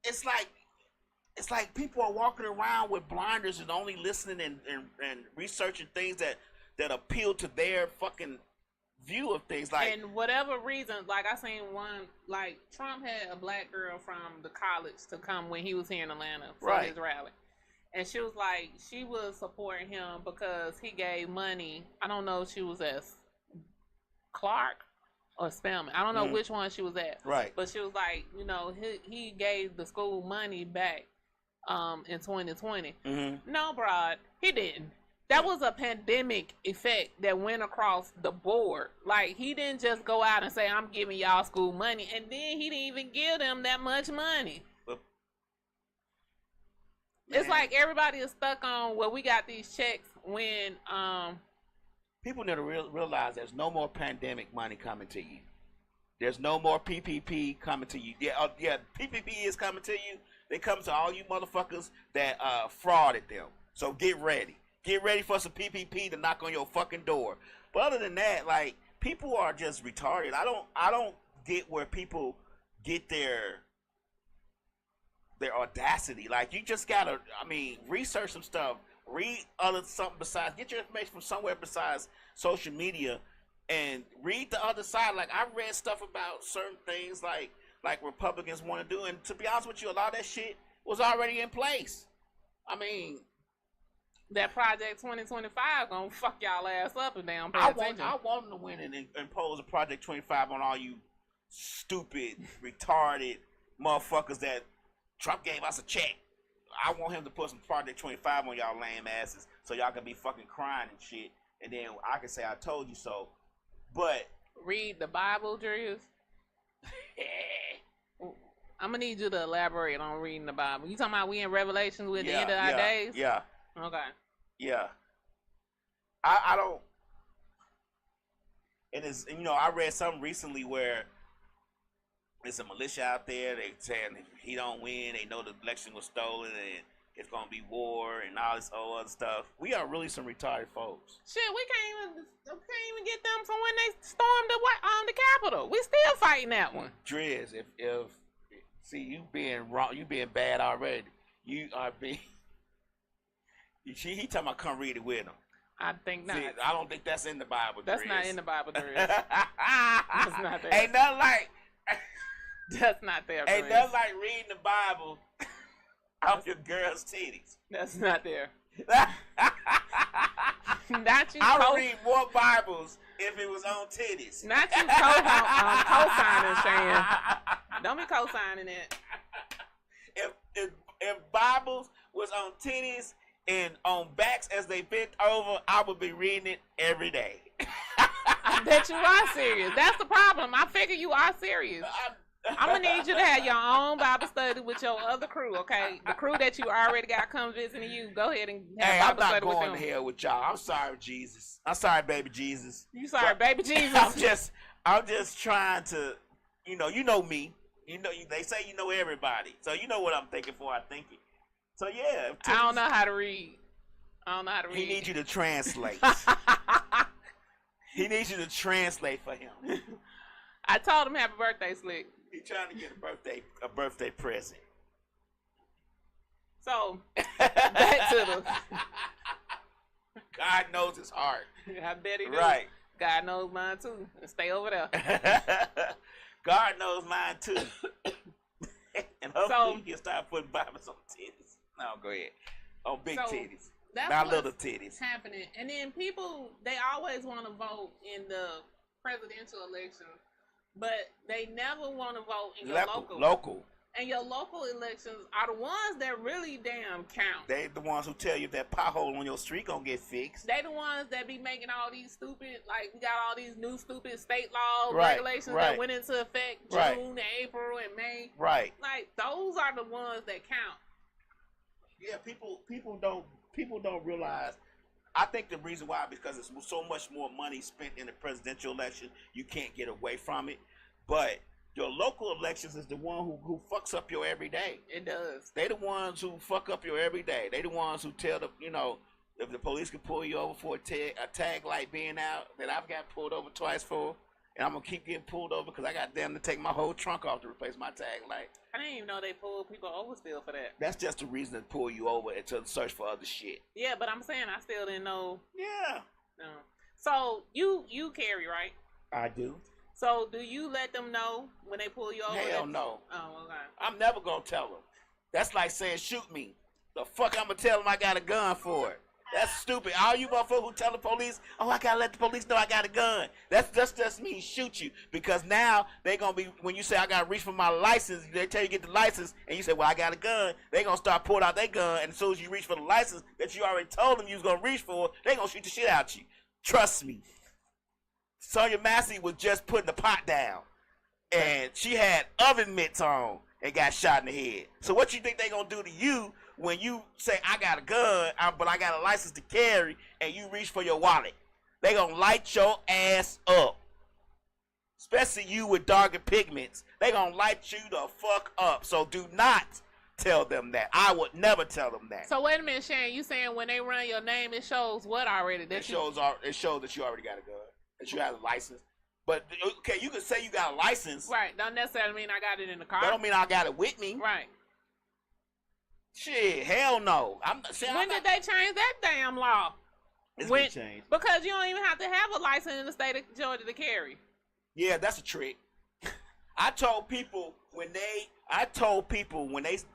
it's like people are walking around with blinders and only listening and researching things that appeal to their fucking view of things. Like, and whatever reason, like I seen one, like Trump had a black girl from the college to come when he was here in Atlanta for his rally. And she was like, she was supporting him because he gave money. I don't know if she was at Clark or Spelman. I don't know which one she was at. Right. But she was like, you know, he gave the school money back in 2020. No, Brad, he didn't. That was a pandemic effect that went across the board. Like, he didn't just go out and say, I'm giving y'all school money. And then he didn't even give them that much money. It's like everybody is stuck on, well, we got these checks when... people need to realize there's no more pandemic money coming to you. There's no more PPP coming to you. Yeah, PPP is coming to you. They come to all you motherfuckers that frauded them. So get ready. Get ready for some PPP to knock on your fucking door. But other than that, like, people are just retarded. I don't get where people get their audacity. Like, you just gotta, research some stuff. Read something besides, get your information from somewhere besides social media, and read the other side. Like, I read stuff about certain things like Republicans want to do, and to be honest with you, a lot of that shit was already in place. I mean, that Project 2025 gonna fuck y'all ass up and down. I want them to win and impose a Project 25 on all you stupid, retarded motherfuckers that Trump gave us a check. I want him to put some Project 25 on y'all lame asses so y'all can be fucking crying and shit, and then I can say I told you so. But read the Bible, Drews. I'm gonna need you to elaborate on reading the Bible. You talking about we in Revelations with the end of our days? Yeah. Okay. Yeah. I don't. And it's, I read something recently where there's a militia out there. They saying if he don't win, they know the election was stolen and it's gonna be war and all this other stuff. We are really some retarded folks. Shit, we can't even get them from when they stormed the Capitol. We still fighting that one. Driz, if see you being wrong, you being bad already. You are being. He talking about come read it with him. I think not. See, I don't think that's in the Bible. That's not in the Bible, Driz. That's not there. Ain't nothing like. That's not there. Ain't nothing like reading the Bible off your girl's titties. That's not there. Not you. I would read more Bibles if it was on titties. Not you co-signing, Shan. Don't be co-signing it. If Bibles was on titties and on backs as they bent over, I would be reading it every day. I bet you are serious. That's the problem. I figure you are serious. I'm gonna need you to have your own Bible study with your other crew, okay? The crew that you already got come visiting you. Go ahead and have Bible study with them. I'm not going to hell with y'all. I'm sorry, Jesus. I'm sorry, baby Jesus. You sorry, baby Jesus? I'm just trying to, you know me. They say you know everybody, so you know what I'm thinking before I think it. So yeah, I don't know how to read. He needs you to translate. He needs you to translate for him. I told him happy birthday, Slick. He's trying to get a birthday present. So back to the. God knows his heart. I bet he do. Right. God knows mine too. Stay over there. God knows mine too. And hopefully he'll start putting Bibles on titties. No, go ahead. On big titties. That's not little titties. Happening. And then people, they always want to vote in the presidential election, but they never want to vote in your local. And your local elections are the ones that really damn count. They the ones who tell you if that pothole on your street gonna get fixed. They the ones that be making all these stupid, like we got all these new stupid state law regulations that went into effect June, April, and May. Right. Like those are the ones that count. Yeah, people don't realize. I think the reason why, because it's so much more money spent in the presidential election, you can't get away from it. But your local elections is the one who fucks up your everyday. It does. They the ones who fuck up your everyday. They the ones who tell the, if the police can pull you over for a tag light being out that I've got pulled over twice for, and I'm going to keep getting pulled over because I got them to take my whole trunk off to replace my tag light. I didn't even know they pulled people over still for that. That's just a reason to pull you over and to search for other shit. Yeah, but I'm saying I still didn't know. Yeah. No. So you carry, right? I do. So, do you let them know when they pull you over? Hell no. Oh, okay. I'm never gonna tell them. That's like saying shoot me. The fuck I'm gonna tell them I got a gun for it. That's stupid. All you motherfuckers who tell the police, oh, I gotta let the police know I got a gun. That's just mean shoot you. Because now they gonna be, when you say I gotta reach for my license, they tell you get the license, and you say, well, I got a gun. They gonna start pulling out their gun, and as soon as you reach for the license that you already told them you was gonna reach for, they gonna shoot the shit out you. Trust me. Sonya Massey was just putting the pot down, and she had oven mitts on and got shot in the head. So what you think they gonna do to you when you say, I got a gun, but I got a license to carry, and you reach for your wallet? They gonna light your ass up. Especially you with darker pigments. They gonna light you the fuck up. So do not tell them that. I would never tell them that. So wait a minute, Shane. You saying when they run your name, it shows what already? It shows that you already got a gun, that you have a license. But, okay, you can say you got a license. Right. Don't necessarily mean I got it in the car. That don't mean I got it with me. Right. Shit, hell no. When did they change that damn law? It's been changed. Because you don't even have to have a license in the state of Georgia to carry. Yeah, that's a trick. I told people when they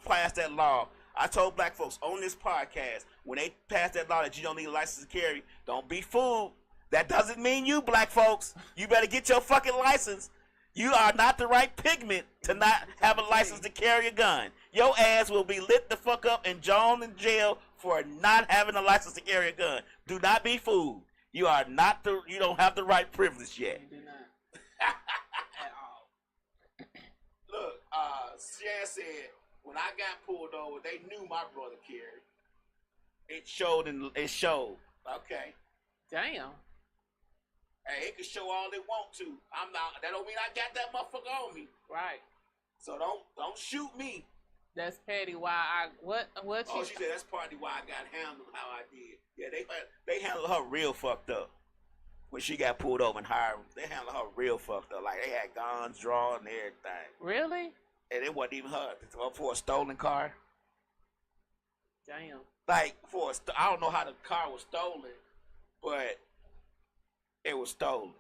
passed that law, I told black folks on this podcast, when they passed that law that you don't need a license to carry, don't be fooled. That doesn't mean you black folks. You better get your fucking license. You are not the right pigment to not have a license to carry a gun. Your ass will be lit the fuck up and John in jail for not having a license to carry a gun. Do not be fooled. You don't have the right privilege yet. You do not. At all. Look, Shan said, when I got pulled over, they knew my brother carried. It showed. Okay. Damn. Hey, it can show all they want to. That don't mean I got that motherfucker on me. Right. So don't shoot me. That's petty. Why what Oh, she said that's partly why I got handled how I did. Yeah, they handled her real fucked up. When she got pulled over in Hiram, they handled her real fucked up. Like, they had guns drawn and everything. Really? And it wasn't even her. For a stolen car. Damn. Like, I don't know how the car was stolen, but it was stolen.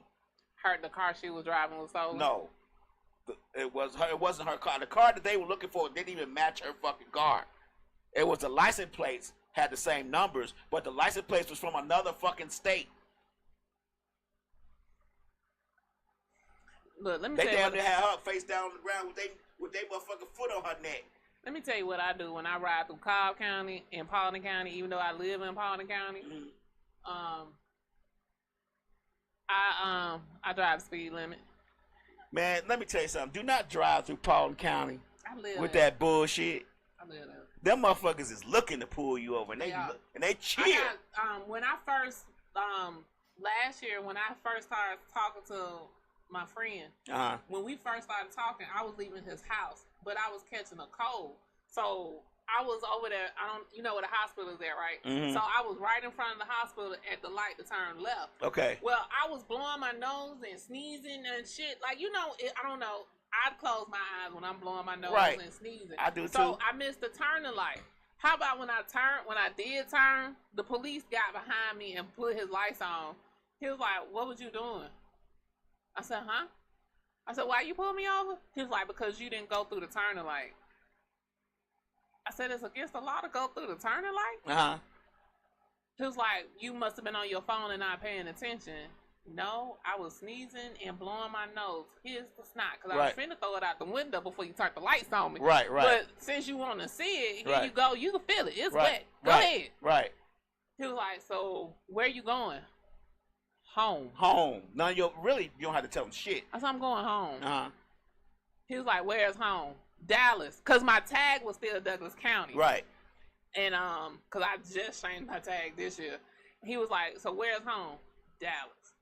The car she was driving was stolen? No. It wasn't her car. The car that they were looking for didn't even match her fucking car. It was the license plates had the same numbers, but the license plates was from another fucking state. Look, let me They tell you. damn near had her face down on the ground with they motherfucking foot on her neck. Let me tell you what I do when I ride through Cobb County and Paulding County, even though I live in Paulding County. Mm-hmm. I drive the speed limit. Man, let me tell you something. Do not drive through Paulding County with that bullshit. I live there. Them motherfuckers is looking to pull you over, and they cheer. When I first last year, when I first started talking to my friend, when we first started talking, I was leaving his house, but I was catching a cold, so I was over there. You know where the hospital is at, right? Mm-hmm. So I was right in front of the hospital at the light to turn left. Okay. Well, I was blowing my nose and sneezing and shit. Like, I don't know. I'd close my eyes when I'm blowing my nose and sneezing. I do too. So I missed the turning light. How about when I did turn, the police got behind me and put his lights on. He was like, "What was you doing?" I said, "Huh?" I said, "Why you pulled me over?" He was like, "Because you didn't go through the turning light." I said, "It's against the law to go through the turning light?" He was like, "You must have been on your phone and not paying attention." No, I was sneezing and blowing my nose. Here's the snot, because I was finna throw it out the window before you turned the lights on me. Right. But since you want to see it, here you go. You can feel it. It's wet. Go ahead. Right. He was like, "So where you going?" "Home." Now you don't have to tell them shit. I said, "I'm going home." He was like, "Where's home?" "Dallas," because my tag was still Douglas County. Right. And because I just changed my tag this year. He was like, "So where's home?" "Dallas."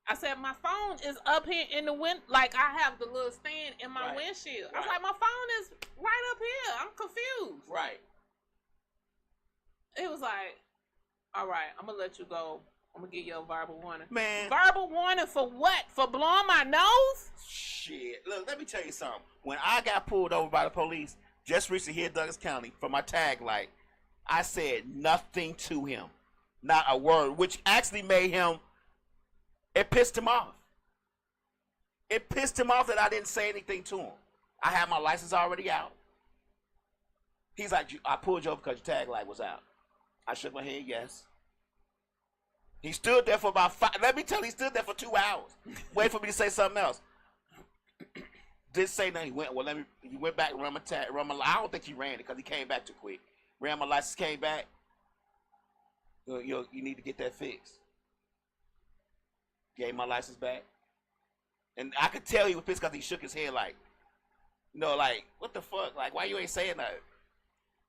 I said, "My phone is up here in the wind. Like, I have the little stand in my windshield." I was like, "My phone is right up here. I'm confused." Right. It was like, "All right, I'm going to let you go. I'm going to give you a verbal warning." Man. Verbal warning for what? For blowing my nose? Shit. Look, let me tell you something. When I got pulled over by the police, just recently here in Douglas County, for my tag light, I said nothing to him. Not a word, which actually made him It pissed him off. It pissed him off that I didn't say anything to him. I had my license already out. He's like, I pulled you over because your tag light was out. I shook my head, yes. He stood there for about 5. Let me tell you, he stood there for 2 hours. Wait for me to say something else. Didn't say nothing. He went back and ran my tag. I don't think he ran it because he came back too quick. Ran my license, came back. You need to get that fixed. Gave my license back. And I could tell he was pissed because he shook his head like, like, what the fuck? Like, why you ain't saying nothing?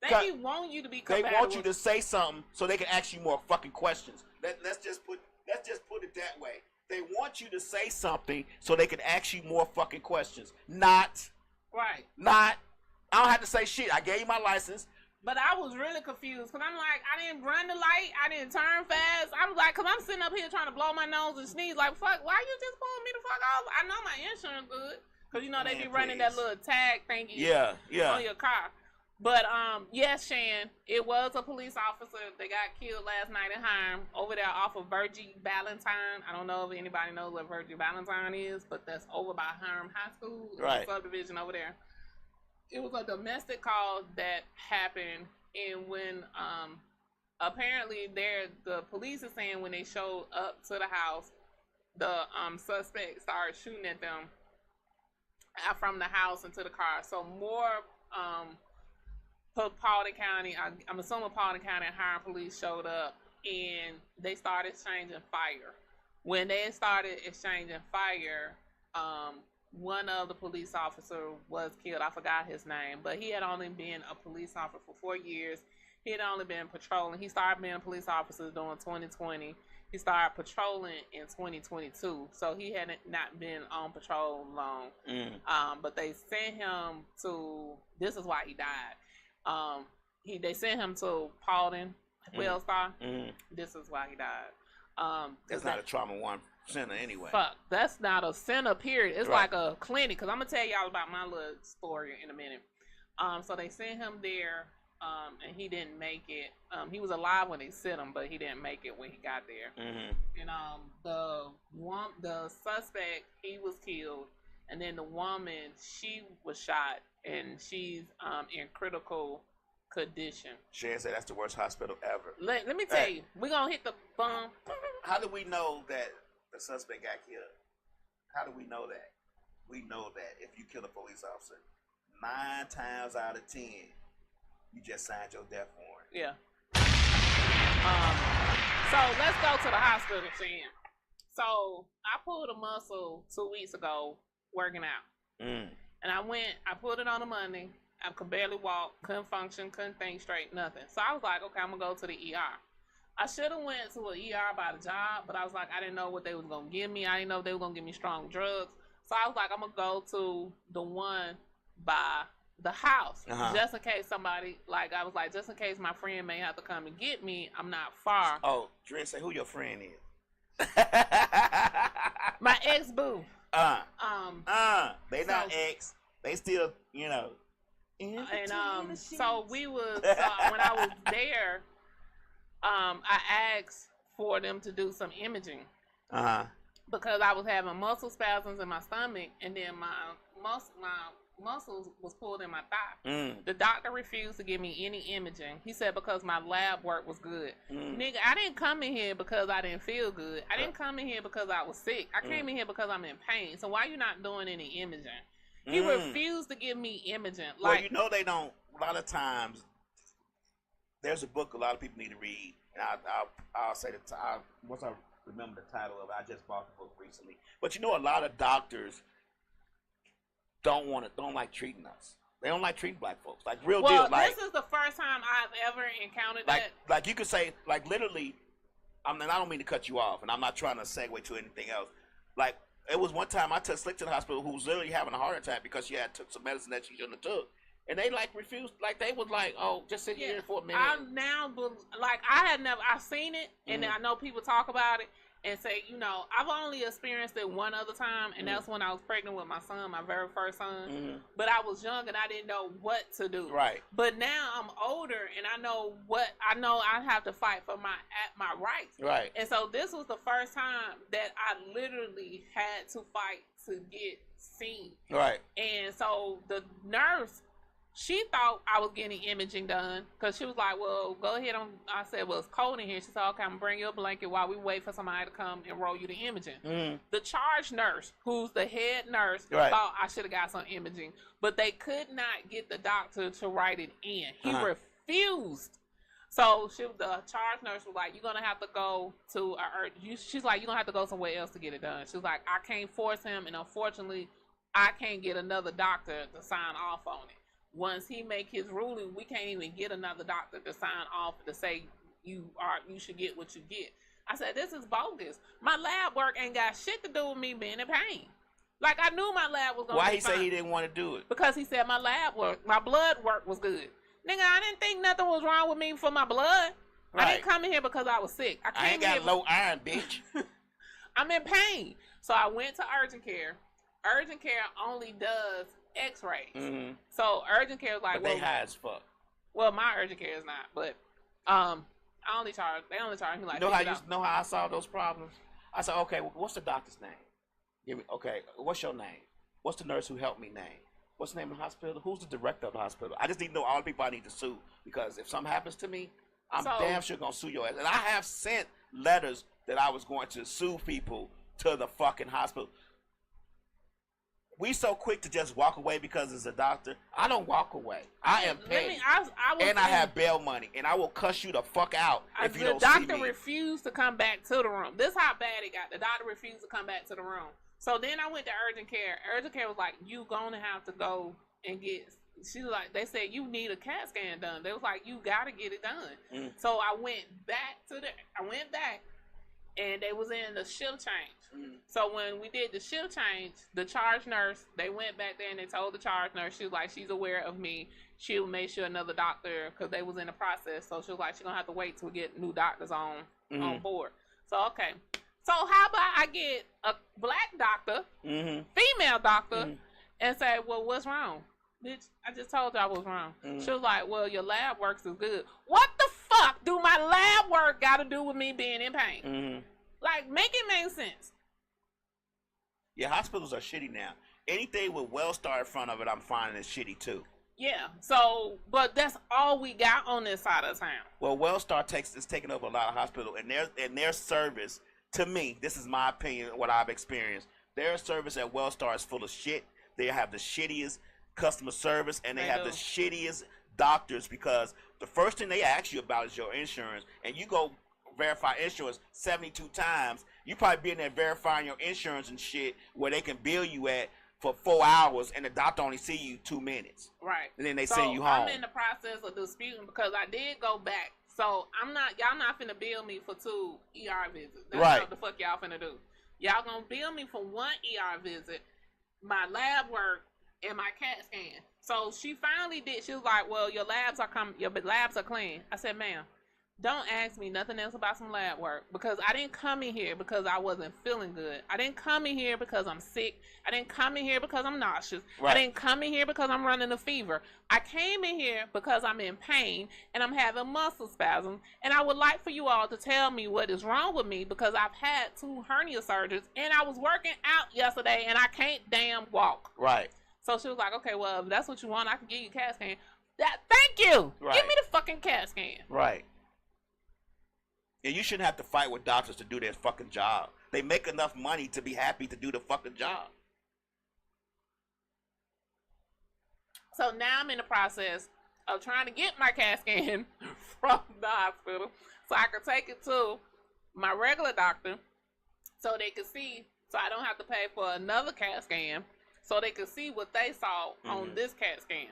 They want you to be compatible. They want you to say something so they can ask you more fucking questions. Let's just put it that way. They want you to say something so they can ask you more fucking questions. Not. I don't have to say shit. I gave you my license. But I was really confused because I'm like, I didn't run the light. I didn't turn fast. I was like, because I'm sitting up here trying to blow my nose and sneeze. Like, fuck, why you just pulling me the fuck off? I know my insurance good. Because, they be running that little tag thingy on your car. But, yes, Shan, it was a police officer that got killed last night in Hiram over there off of Virgie Valentine. I don't know if anybody knows what Virgie Valentine is, but that's over by Hiram High School. Right. Subdivision over there. It was a domestic call that happened, and when apparently the police are saying when they showed up to the house, the suspect started shooting at them out from the house into the car. So more Paulding County, I'm assuming Paulding County and Hiram police showed up, and they started exchanging fire. When they started exchanging fire, one of the police officers was killed. I forgot his name, but he had only been a police officer for 4 years. He had only been patrolling. He started being a police officer during 2020. He started patrolling in 2022, so he had not been on patrol long. But they sent him to. This is why he died. They sent him to Paulding Wellstar. This is why he died. That's not a trauma one center anyway. Fuck, that's not a center, period. It's like a clinic, because I'm going to tell y'all about my little story in a minute. So they sent him there, and he didn't make it. He was alive when they sent him, but he didn't make it when he got there. And the suspect, he was killed, and then the woman, she was shot, and she's in critical condition. Shan said that's the worst hospital ever. Let me tell you, we're going to hit the bum. How do we know that the suspect got killed? How do we know that? We know that if you kill a police officer, 9 times out of 10, you just signed your death warrant. Yeah. So let's go to the hospital, Shan. So I pulled a muscle 2 weeks ago working out. And I put it on a Monday. I could barely walk, couldn't function, couldn't think straight, nothing. So I was like, okay, I'm going to go to the ER. I should have went to an ER by the job, but I was like, I didn't know what they was going to give me. I didn't know if they were going to give me strong drugs. So I was like, I'm going to go to the one by the house. Just in case somebody, just in case my friend may have to come and get me, I'm not far. Oh, Dre, say who your friend is. My ex-boo. They not ex. They still, And so we was, when I was there, I asked for them to do some imaging. Because I was having muscle spasms in my stomach, and then my muscles was pulled in my thigh. The doctor refused to give me any imaging. He said because my lab work was good. Nigga, I didn't come in here because I didn't feel good. I didn't come in here because I was sick. I came in here because I'm in pain. So why you not doing any imaging? He refused to give me imaging. Like, well, they don't. A lot of times, there's a book a lot of people need to read, and I'll say once I remember the title of it. I just bought the book recently. But a lot of doctors don't like treating us. They don't like treating black folks. Like real deal. Like, this is the first time I've ever encountered that. Like you could say, like literally, I don't mean to cut you off, and I'm not trying to segue to anything else. Like, it was one time I took Slick to the hospital who was literally having a heart attack because she had took some medicine that she shouldn't have took. And they refused, they was like, oh, just sit here for a minute. I've seen it, and then I know people talk about it, and say, you know, I've only experienced it one other time, and that's when I was pregnant with my son, my very first son. But I was young and I didn't know what to do. Right. But now I'm older and I know I have to fight for my rights. Right. And so this was the first time that I literally had to fight to get seen. Right. And so the nurse, she thought I was getting imaging done because she was like, well, go ahead. I said, well, it's cold in here. She said, okay, I'm going to bring you a blanket while we wait for somebody to come and roll you the imaging. The charge nurse, who's the head nurse, thought I should have got some imaging, but they could not get the doctor to write it in. He refused. So the charge nurse was like, you're going to have to go to she's like, you're going to have to go somewhere else to get it done. She was like, I can't force him, and unfortunately, I can't get another doctor to sign off on it. Once he make his ruling, we can't even get another doctor to sign off to say you should get what you get. I said, this is bogus. My lab work ain't got shit to do with me being in pain. Like, I knew my lab was going to be fine. Why he say he didn't want to do it? Because he said my blood work was good. Nigga, I didn't think nothing was wrong with me for my blood. Right. I didn't come in here because I was sick. I ain't got low iron, bitch. I'm in pain. So I went to urgent care. Urgent care only does x-rays. So urgent care is like, but they high as fuck. Well, my urgent care is not, but they only charge me like, you know how I solve those problems? I said, okay, well, what's the doctor's name? Okay, what's your name? What's the nurse who helped me name? What's the name of the hospital? Who's the director of the hospital? I just need to know all the people I need to sue, because if something happens to me, I'm damn sure gonna sue your ass. And I have sent letters that I was going to sue people to the fucking hospital. We so quick to just walk away because it's a doctor. I don't walk away. I am paid. I have bail money, and I will cuss you the fuck out if you don't see me. The doctor refused to come back to the room. This is how bad it got. The doctor refused to come back to the room. So then I went to urgent care. Urgent care was like, you gonna have to go and get, she was like, they said, you need a CAT scan done. They was like, you gotta get it done. So I went back and they was in the shift change. So when we did the shift change, the charge nurse, they went back there and they told the charge nurse, she was like, she's aware of me. She'll make sure another doctor, because they was in the process. So she was like, she's gonna have to wait till we get new doctors on board. So okay. So how about I get a black doctor, female doctor, and say, well, what's wrong? Bitch, I just told you I was wrong. She was like, well, your lab works is good. What the fuck do my lab work got to do with me being in pain? Like, make it make sense. Yeah, hospitals are shitty now. Anything with WellStar in front of it, I'm finding is shitty too. Yeah, so, but that's all we got on this side of town. Well, WellStar is taking over a lot of hospitals, and their service, to me, this is my opinion, what I've experienced, their service at WellStar is full of shit. They have the shittiest customer service, and they have the shittiest doctors, because the first thing they ask you about is your insurance, and you go verify insurance 72 times. You probably be in there verifying your insurance and shit where they can bill you at for 4 hours, and the doctor only see you 2 minutes. Right. And then they send you home. I'm in the process of disputing because I did go back. So y'all not finna bill me for 2 ER visits. That's what the fuck y'all finna do. Y'all gonna bill me for 1 ER visit, my lab work, and my CAT scan. So she finally did. She was like, well, your labs are clean. I said, ma'am, don't ask me nothing else about some lab work, because I didn't come in here because I wasn't feeling good. I didn't come in here because I'm sick. I didn't come in here because I'm nauseous. I didn't come in here because I'm running a fever. I came in here because I'm in pain and I'm having muscle spasms, and I would like for you all to tell me what is wrong with me, because I've had 2 hernia surgeries and I was working out yesterday and I can't damn walk. Right. So she was like, okay, well, if that's what you want, I can give you a CAT scan. Thank you. Right. Give me the fucking CAT scan. Right. And you shouldn't have to fight with doctors to do their fucking job. They make enough money to be happy to do the fucking job. So now I'm in the process of trying to get my CAT scan from the hospital so I can take it to my regular doctor so they can see, so I don't have to pay for another CAT scan, so they can see what they saw on this CAT scan.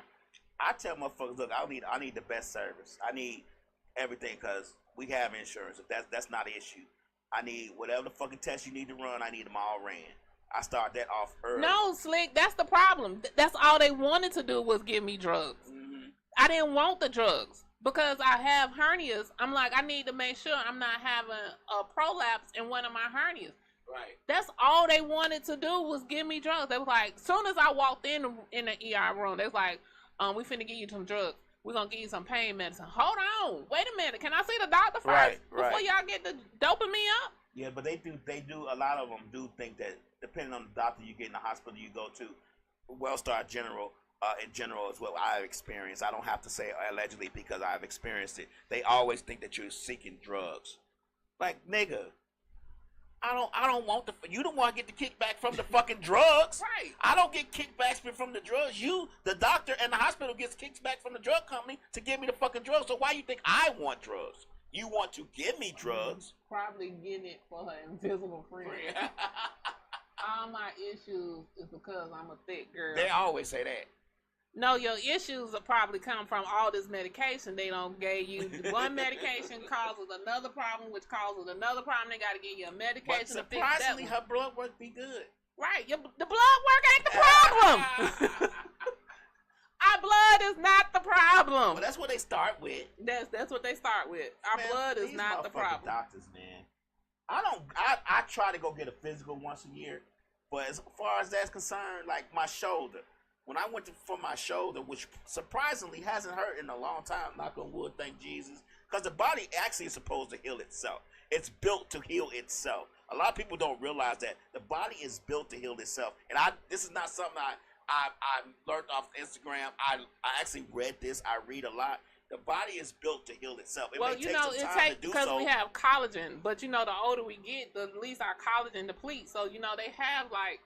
I tell motherfuckers, look, I need the best service. I need everything, because we have insurance. If that's not an issue. I need whatever the fucking test you need to run, I need them all ran. I start that off early. No, Slick, that's the problem. That's all they wanted to do was give me drugs. I didn't want the drugs. because I have hernias. I'm like, I need to make sure I'm not having a prolapse in one of my hernias. Right. That's all they wanted to do was give me drugs. They was like, soon as I walked in the ER room, they was like, we finna give you some drugs. We're gonna give you some pain medicine. Hold on, wait a minute. Can I see the doctor first before y'all get the doping me up? Yeah, but they do. A lot of them do think that depending on the doctor you get in the hospital you go to, WellStar General. In general is what I've experienced. I don't have to say allegedly because I've experienced it. They always think that you're seeking drugs. Like, nigga, I don't want you don't want to get the kickback from the fucking drugs. Right. I don't get kickbacks from the drugs. You, the doctor and the hospital gets kickback from the drug company to give me the fucking drugs. So why you think I want drugs? You want to give me drugs. Probably getting it for her invisible friend. All my issues is because I'm a thick girl. They always say that. No, your issues will probably come from all this medication. They don't gave you one medication causes another problem, which causes another problem. They got to give you a medication to fix that. Surprisingly, her blood work be good. Right, the blood work ain't the problem. Our blood is not the problem. Well, that's what they start with. That's what they start with. Our blood is not the problem. Doctors, man. I try to go get a physical once a year, but as far as that's concerned, like my shoulder. When I went for my shoulder, which surprisingly hasn't hurt in a long time, knock on wood, thank Jesus, because the body actually is supposed to heal itself. It's built to heal itself. A lot of people don't realize that the body is built to heal itself. And this is not something I learned off Instagram. I actually read this. I read a lot. The body is built to heal itself. It may take some time to do because so. we have collagen, but the older we get, the least our collagen depletes. So they have like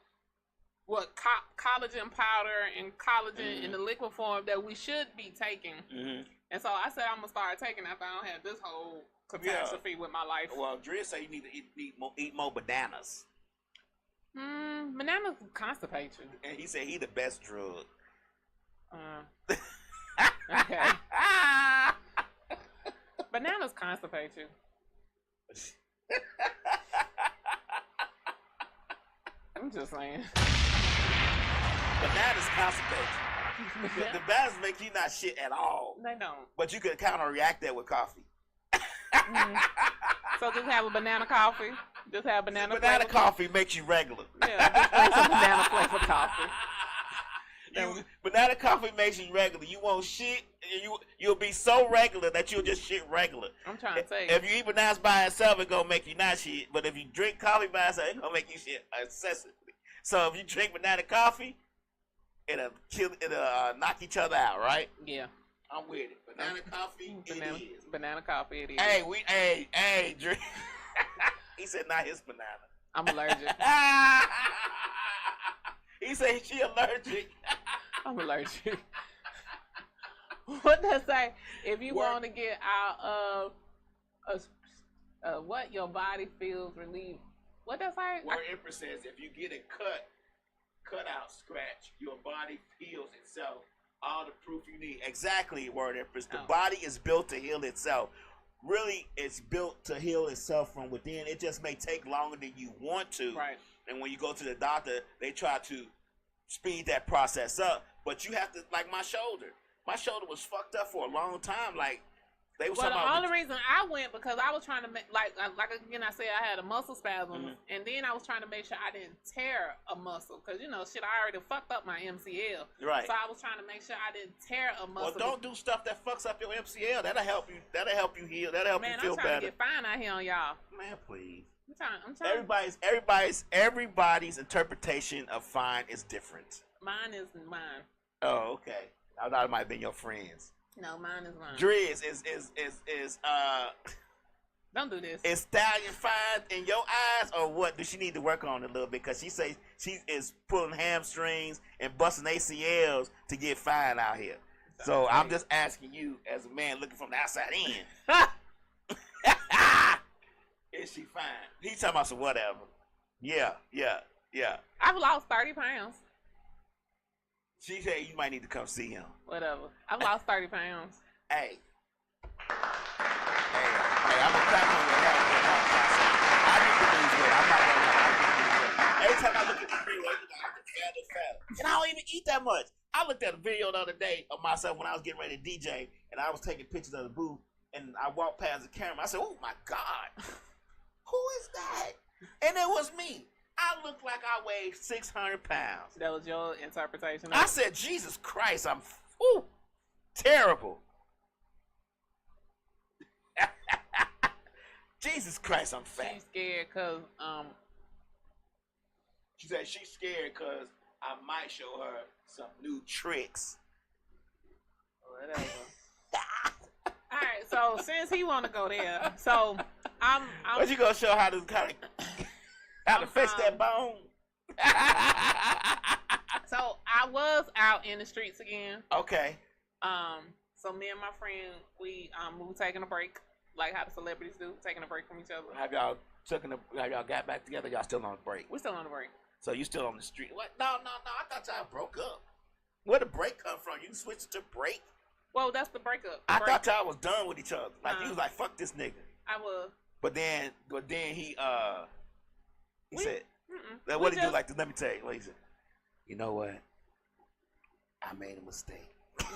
collagen powder and collagen in the liquid form that we should be taking. Mm-hmm. And so I said I'm gonna start taking after I don't have this whole catastrophe with my life. Well, Drea said you need to eat more bananas. Bananas constipate you. And he said he the best drug. Okay. Bananas constipate you. I'm just saying. Bananas constipate you. The bananas make you not shit at all. They don't. But you can counteract that with coffee. So just have a banana coffee. Just have banana coffee makes you regular. Yeah, just drink some banana flavor coffee. Banana coffee makes you regular. You won't shit. You'll be so regular that you'll just shit regular. I'm trying to say. If you eat bananas by itself, it's gonna make you not shit. But if you drink coffee by itself, it's gonna make you shit excessively. So if you drink banana coffee, it'll knock each other out, right? Yeah. I'm with it. Banana coffee, it is. Banana coffee, it is. Hey, drink. He said not his banana. I'm allergic. He said she allergic. I'm allergic. What does that say? If you want to get out of what your body feels relieved. What does that say? Word Empress says if you get a cut out, scratch, your body heals itself. All the proof you need. Exactly, Word Empress. The body is built to heal itself. Really, it's built to heal itself from within. It just may take longer than you want to. Right. And when you go to the doctor, they try to speed that process up. But you have to, like my shoulder. My shoulder was fucked up for a long time. Like, they was the only reason I went because I was trying to make, like again, I said I had a muscle spasm, and then I was trying to make sure I didn't tear a muscle because I already fucked up my MCL. Right. So I was trying to make sure I didn't tear a muscle. Well, don't do stuff that fucks up your MCL. That'll help you. That'll help you heal. That'll help you feel better. Man, I'm trying to get fine out here on y'all. Man, please. I'm trying. Everybody's interpretation of fine is different. Mine is mine. Oh, okay. I thought it might have been your friends. No, mine is mine. Driz is don't do this. Is Stallion fine in your eyes or what? Does she need to work on it a little bit? Because she say she is pulling hamstrings and busting ACLs to get fine out here. So I'm just asking you as a man looking from the outside in. Is she fine? He's talking about some whatever. Yeah. I've lost 30 pounds. She said you might need to come see him. Whatever. I've lost 30 pounds. Hey, I'm gonna clap on your head. I need to lose weight. I'm not gonna lie. Every time I look at the screen, I'm fat. And I don't even eat that much. I looked at a video the other day of myself when I was getting ready to DJ, and I was taking pictures of the booth, and I walked past the camera. I said, "Oh my God, who is that?" And it was me. I looked like I weighed 600 pounds. That was your interpretation. I said, "Jesus Christ, I'm terrible." Jesus Christ, I'm fat. She's scared because She said she's scared because I might show her some new tricks. whatever. All right, so since he want to go there, so I'm What you gonna show how to how to fix that bone? So I was out in the streets again. Okay. So me and my friend, we were taking a break, like how the celebrities do, taking a break from each other. Have y'all got back together? Y'all still on the break? We're still on the break. So you still on the street? What? No. I thought y'all broke up. Where the break come from? You switched to break? Well, that's the breakup. I thought y'all was done with each other. Like you was like, fuck this nigga. I was. But then he said, Mm-mm. what did he do like this? Let me tell you what he said. You know what? I made a mistake.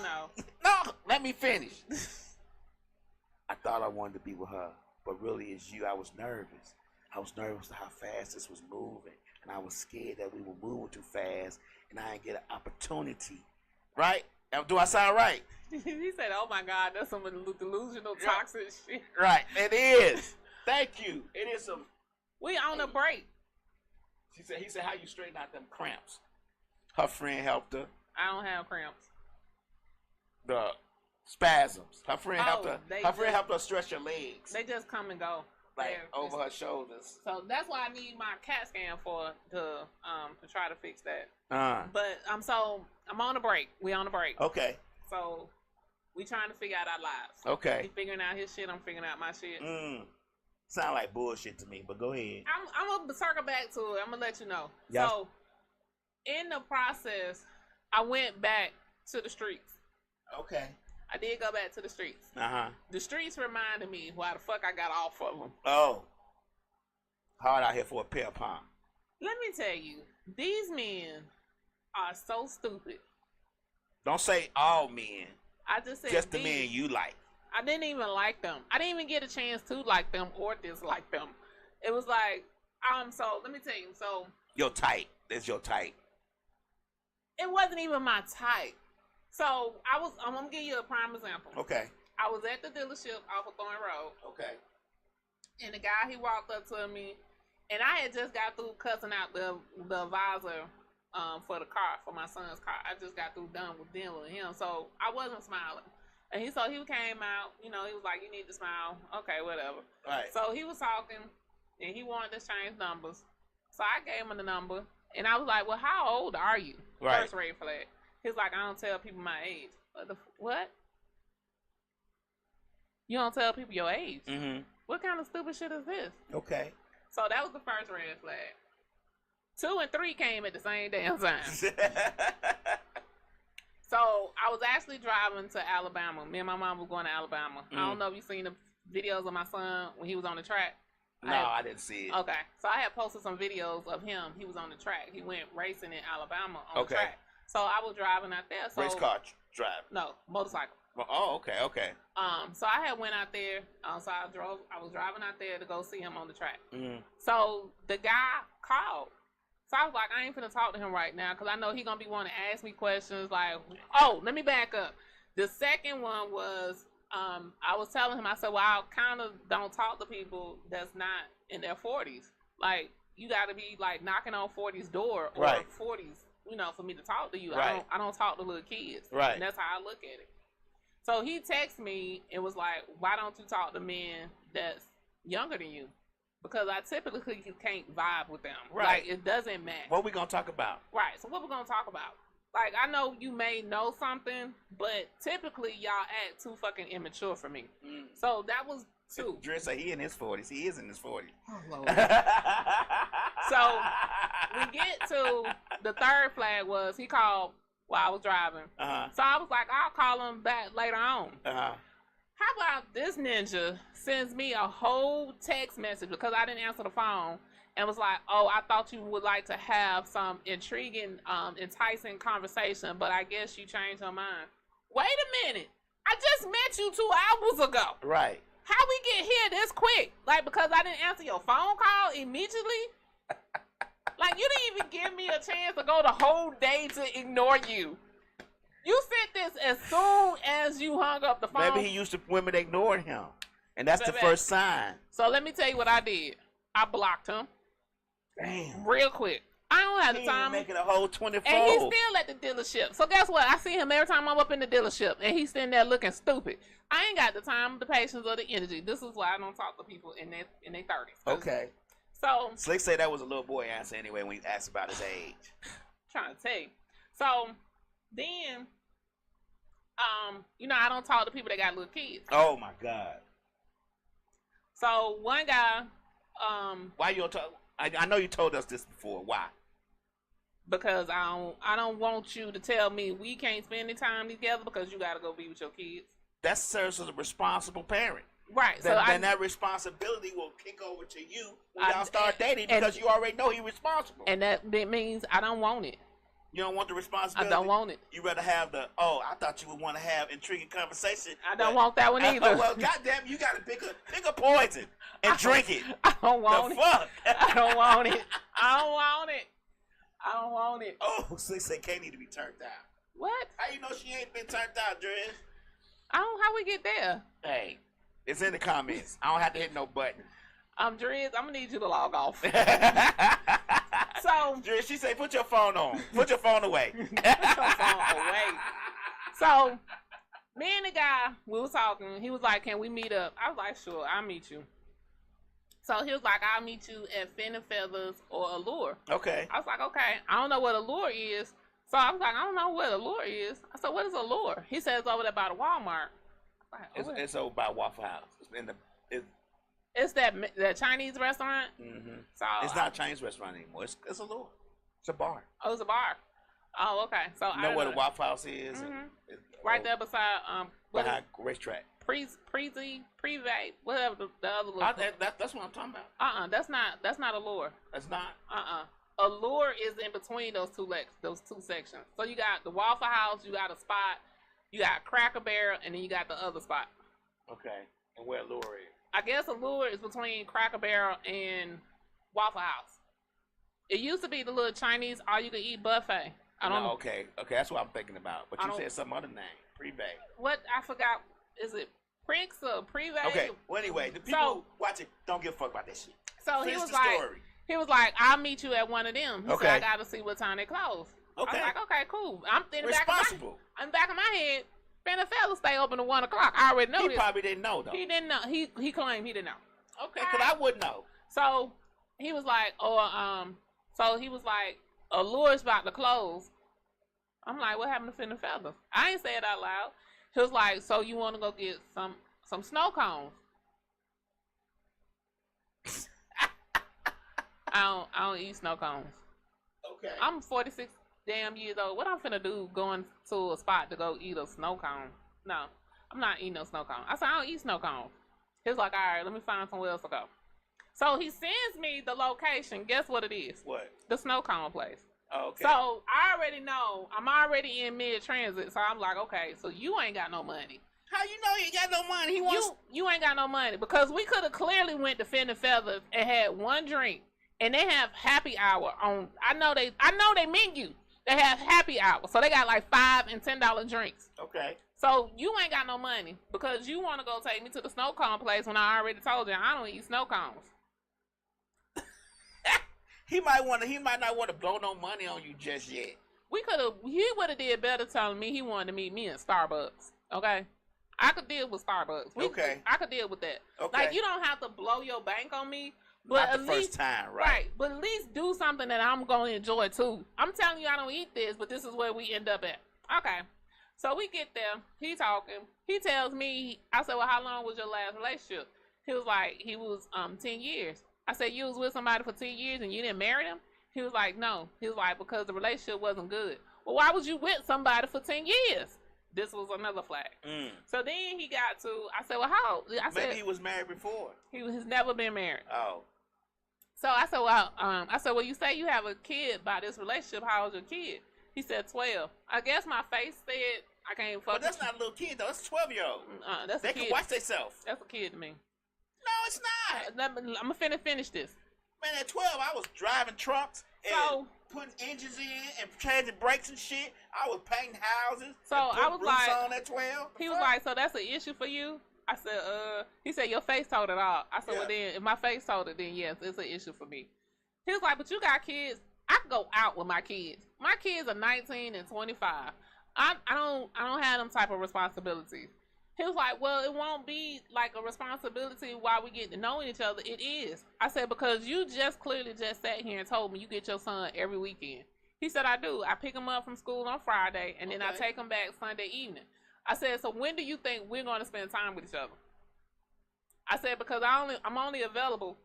No. No, let me finish. I thought I wanted to be with her, but really it's you. I was nervous. I was nervous to how fast this was moving, and I was scared that we were moving too fast, and I didn't get an opportunity. Right? Do I sound right? He said, "Oh my God, that's some delusional, toxic shit." Right. It is. Thank you. It is some. We on a break. He said, how you straighten out them cramps? Her friend helped her. I don't have cramps. The spasms. Her friend helped her. they Her friend just- helped her stretch her legs, They just come and go. like They're- over her shoulders. So that's why I need my CAT scan to try to fix that. But so I'm on a break. We on a break. Okay. So we trying to figure out our lives. Okay. He figuring out his shit. I'm figuring out my shit. Sound like bullshit to me, but go ahead. I'm gonna circle back to it. I'm gonna let you know. Yeah. So in the process, I went back to the streets. Okay. I did go back to the streets. The streets reminded me why the fuck I got off of them. Oh. Hard out here for a pair palm. Let me tell you, these men are so stupid. Don't say all men. I just said Just the these. men you like. I didn't even like them. I didn't even get a chance to like them or dislike them. It was like, so let me tell you. So Your type. That's your type. it wasn't even my type. So I'm gonna give you a prime example. Okay. I was at the dealership off of Thorn Road, Okay. and the guy, he walked up to me, and I had just got through cussing out the visor for the car, for my son's car. I just got through done with dealing with him, so I wasn't smiling. And he came out, he was like, "You need to smile." Okay, whatever. Right. So he was talking, and he wanted to change numbers. So I gave him the number, and I was like, "Well, how old are you?" Right. First red flag. He's like, "I don't tell people my age." What? You don't tell people your age? Mm-hmm. What kind of stupid shit is this? Okay. So that was the first red flag. 2 and 3 came at the same damn time. So I was actually driving to Alabama. Me and my mom was going to Alabama. I don't know if you've seen the videos of my son when he was on the track. No, I didn't see it. Okay. So I had posted some videos of him. He was on the track. He went racing in Alabama on the track. So I was driving out there. So Race car drive. No, motorcycle. Oh, okay. So I had went out there. So I was driving out there to go see him on the track. Mm-hmm. So the guy called. So I was like, I ain't finna talk to him right now because I know he gonna be wanting to ask me questions like, oh, let me back up. The second one was, I was telling him, I said, well, I kind of don't talk to people that's not in their 40s. Like, you got to be like knocking on 40s door or 40s, for me to talk to you. Right. I don't talk to little kids. Right. And that's how I look at it. So he texted me and was like, why don't you talk to men that's younger than you? Because I typically can't vibe with them. Right. Like, it doesn't match. What we gonna talk about? Right. So what we're gonna talk about? Like, I know you may know something, but typically y'all act too fucking immature for me. So that was 2. Dre said he in his 40s. He is in his 40s. Oh, Lord. So we get to the third flag was he called while I was driving. So I was like, I'll call him back later on. How about this ninja sends me a whole text message because I didn't answer the phone, and was like, oh, I thought you would like to have some intriguing, enticing conversation, but I guess you changed your mind. Wait a minute. I just met you 2 hours ago. Right. How we get here this quick? Like, because I didn't answer your phone call immediately? Like, you didn't even give me a chance to go the whole day to ignore you. You sent this as soon as you hung up the phone. Maybe he used to women ignoring him. And that's the first sign. So let me tell you what I did. I blocked him. Damn. Real quick. I don't have the He time. making a whole 24. And he's still at the dealership. So guess what? I see him every time I'm up in the dealership, and he's sitting there looking stupid. I ain't got the time, the patience, or the energy. This is why I don't talk to people in their 30s. Okay. So Slick say that was a little boy answer anyway when he asked about his age. trying to tell you. So then, I don't talk to people that got little kids. Oh my God. So one guy, Why you don't talk? I know you told us this before. Why? because I don't want you to tell me we can't spend any time together because you got to go be with your kids. That serves as a responsible parent. Right. Then that responsibility will kick over to you when y'all start dating because you already know he's responsible. And that means I don't want it. You don't want the responsibility? I don't want it. You rather have I thought you would want to have intriguing conversation. I don't want that one either. Well, goddamn, you got to pick a poison and drink it. I don't want it. Fuck? I don't want it. I don't want it. I don't want it. Oh, Slick say Kay need to be turned out. What? How you know she ain't been turned out, Drez? How we get there? Hey, it's in the comments. I don't have to hit no button. Drez, I'm gonna need you to log off. So Drez, she say, put your phone on. Put your phone away. put your phone away. So me and the guy, we was talking. He was like, "Can we meet up?" I was like, "Sure, I'll meet you." So he was like, "I'll meet you at Fin and Feathers or Allure." Okay. I was like, "Okay." I don't know what Allure is. So I was like, "I don't know what Allure is." I said, "What is Allure?" He says over there by the Walmart. Like, It's over by Waffle House. It's that Chinese restaurant. Mm-hmm. So It's not a Chinese restaurant anymore. It's a Lure. It's a bar. Oh, it's a bar. Oh, okay. So You know where the Waffle House is? Mm-hmm. Right there beside behind racetrack. Privé, whatever the other little. That's what I'm talking about. That's not Allure. That's not. Allure is in between those two sections. So you got the Waffle House, you got a spot, you got Cracker Barrel, and then you got the other spot. Okay. And where Allure is? I guess Allure is between Cracker Barrel and Waffle House. It used to be the little Chinese all-you-can-eat buffet. I don't know. Okay, that's what I'm thinking about. But you said some other name. Privé. What? I forgot. Is it Prix or Privé? Okay. Well, anyway, the people watching don't give a fuck about that shit. So Finish he was the like, story. I'll meet you at one of them. He Okay. said, I got to see what time they close. Okay. I was like, okay, cool. I'm in the Responsible. back of my head. Fin and Feathers stay open at 1 o'clock. I already know He this. probably didn't know though. He didn't know. He claimed he didn't know. Okay, because I wouldn't know. So he was like, Allure's about to close. I'm like, what happened to Fin and Feathers? I ain't say it out loud. He was like, so you want to go get some snow cones? I don't eat snow cones. Okay. I'm 46 damn years old. What I'm finna do going to a spot to go eat a snow cone? No, I'm not eating no snow cone. I said, I don't eat snow cones. He was like, all right, let me find somewhere else to go. So he sends me the location. Guess what it is? What? The snow cone place. Oh, okay. So I already know. I'm already in mid-transit. So I'm like, okay, so you ain't got no money. How you know he got no money? He wants... You ain't got no money. Because we could have clearly went to Fin and Feathers and had one drink. And they have happy hour on. I know they menu. They have happy hour. So they got like $5 and $10 drinks. Okay. So you ain't got no money because you want to go take me to the snow cone place when I already told you I don't eat snow cones. He might not want to blow no money on you just yet. He would have did better telling me he wanted to meet me in Starbucks. Okay. I could deal with Starbucks. I could deal with that. Okay. Like you don't have to blow your bank on me. But Not at the least, first time, right? But at least do something that I'm going to enjoy too. I'm telling you I don't eat this, but this is where we end up at. Okay. So we get there. He talking. He tells me, I said, well, how long was your last relationship? He was like, he was 10 years. I said, you was with somebody for 10 years and you didn't marry them? He was like, no. He was like, because the relationship wasn't good. Well, why was you with somebody for 10 years? This was another flag. So then he got to, I said, well, how? I said, maybe he was married before. He has never been married. Oh. So I said, well, you say you have a kid by this relationship. How old's your kid? He said 12. I guess my face said I can't fuck. But that's not a little kid though. That's a 12-year-old. That's They a kid. can watch themselves. That's a kid to me. No, it's not. I'm gonna finish this. Man, at 12, I was driving trucks and putting engines in and changing brakes and shit. I was painting houses. So and I was like, on at 12. He was like, so that's an issue for you? I said, he said, your face told it all. I said, well then, if my face told it, then yes, it's an issue for me. He was like, but you got kids. I can go out with my kids. My kids are 19 and 25. I don't have them type of responsibilities. He was like, well, it won't be like a responsibility while we get to know each other. It is. I said, because you just clearly just sat here and told me you get your son every weekend. He said, I do. I pick him up from school on Friday, and then I take him back Sunday evening. I said, so when do you think we're going to spend time with each other? I said, because I'm only available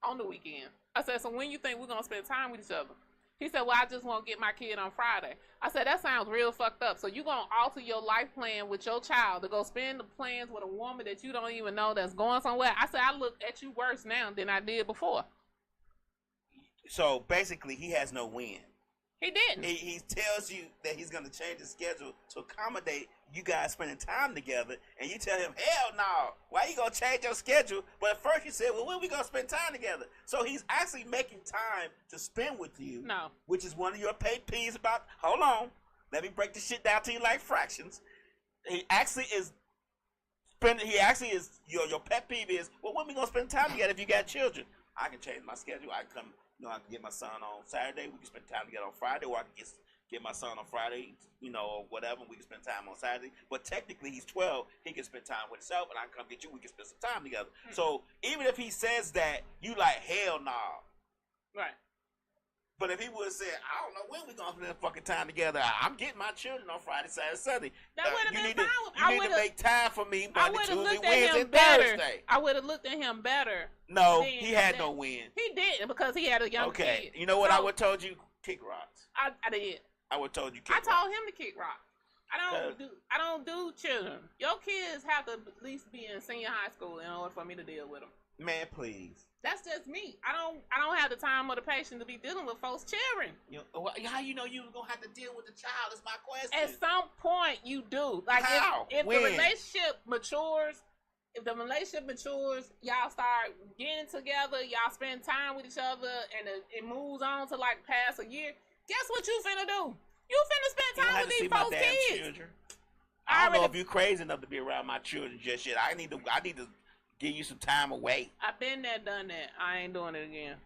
on the weekend. I said, so when you think we're going to spend time with each other? He said, well, I just won't get my kid on Friday. I said, that sounds real fucked up. So you're going to alter your life plan with your child to go spend the plans with a woman that you don't even know that's going somewhere? I said, I look at you worse now than I did before. So basically, he has no win. He didn't. He tells you that he's going to change his schedule to accommodate you guys spending time together, and you tell him, hell no, why you going to change your schedule? But at first you said, well, when we going to spend time together? So he's actually making time to spend with you, No. which is one of your pet peeves about, hold on, let me break this shit down to you like fractions. He actually is your pet peeve is, well, when we going to spend time together if you got children? I can change my schedule. I can come. I can get my son on Saturday. We can spend time together on Friday, or I can get my son on Friday, or whatever. We can spend time on Saturday. But technically, he's 12. He can spend time with himself, and I can come get you. We can spend some time together. So even if he says that, you like, hell no. Right. But if he would have said, I don't know when we're going to spend fucking time together. I'm getting my children on Friday, Saturday, Sunday. That would have been fine. You need to make time for me I Monday, would have Tuesday, looked at Wednesday, him and better. Thursday. I would have looked at him better. No, than he had that. no win. He didn't, because he had a young kid. You know what So, I would have told you? Kick rocks. I did. I would have told you kick I rocks. told him to kick rock. I don't do children. Your kids have to at least be in senior high school in order for me to deal with them. Man, please. That's just me. I don't have the time or the patience to be dealing with folks' children. How you know you were gonna have to deal with the child? Is my question. At some point, you do. Like How? if the When? relationship matures, y'all start getting together, y'all spend time with each other, and it moves on to like past a year. Guess what you finna do? You finna spend You don't time have with to see these my folks' damn kids. children. I don't know if you're crazy enough to be around my children just yet. I need to give you some time away. I've been there, done that. I ain't doing it again.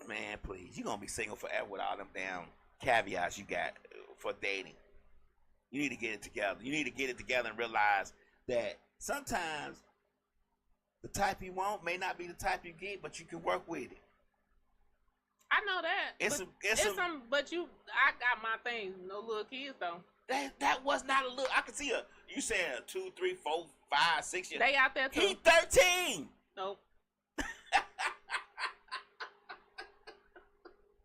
Man, please. You're gonna be single forever with all them damn caveats you got for dating. You need to get it together. You need to get it together and realize that sometimes the type you want may not be the type you get, but you can work with it. I know that. But I got my things. No little kids though. That was not a little. I can see you saying 2, 3, 4, 5, 6 years. They out there too. He 13. Nope.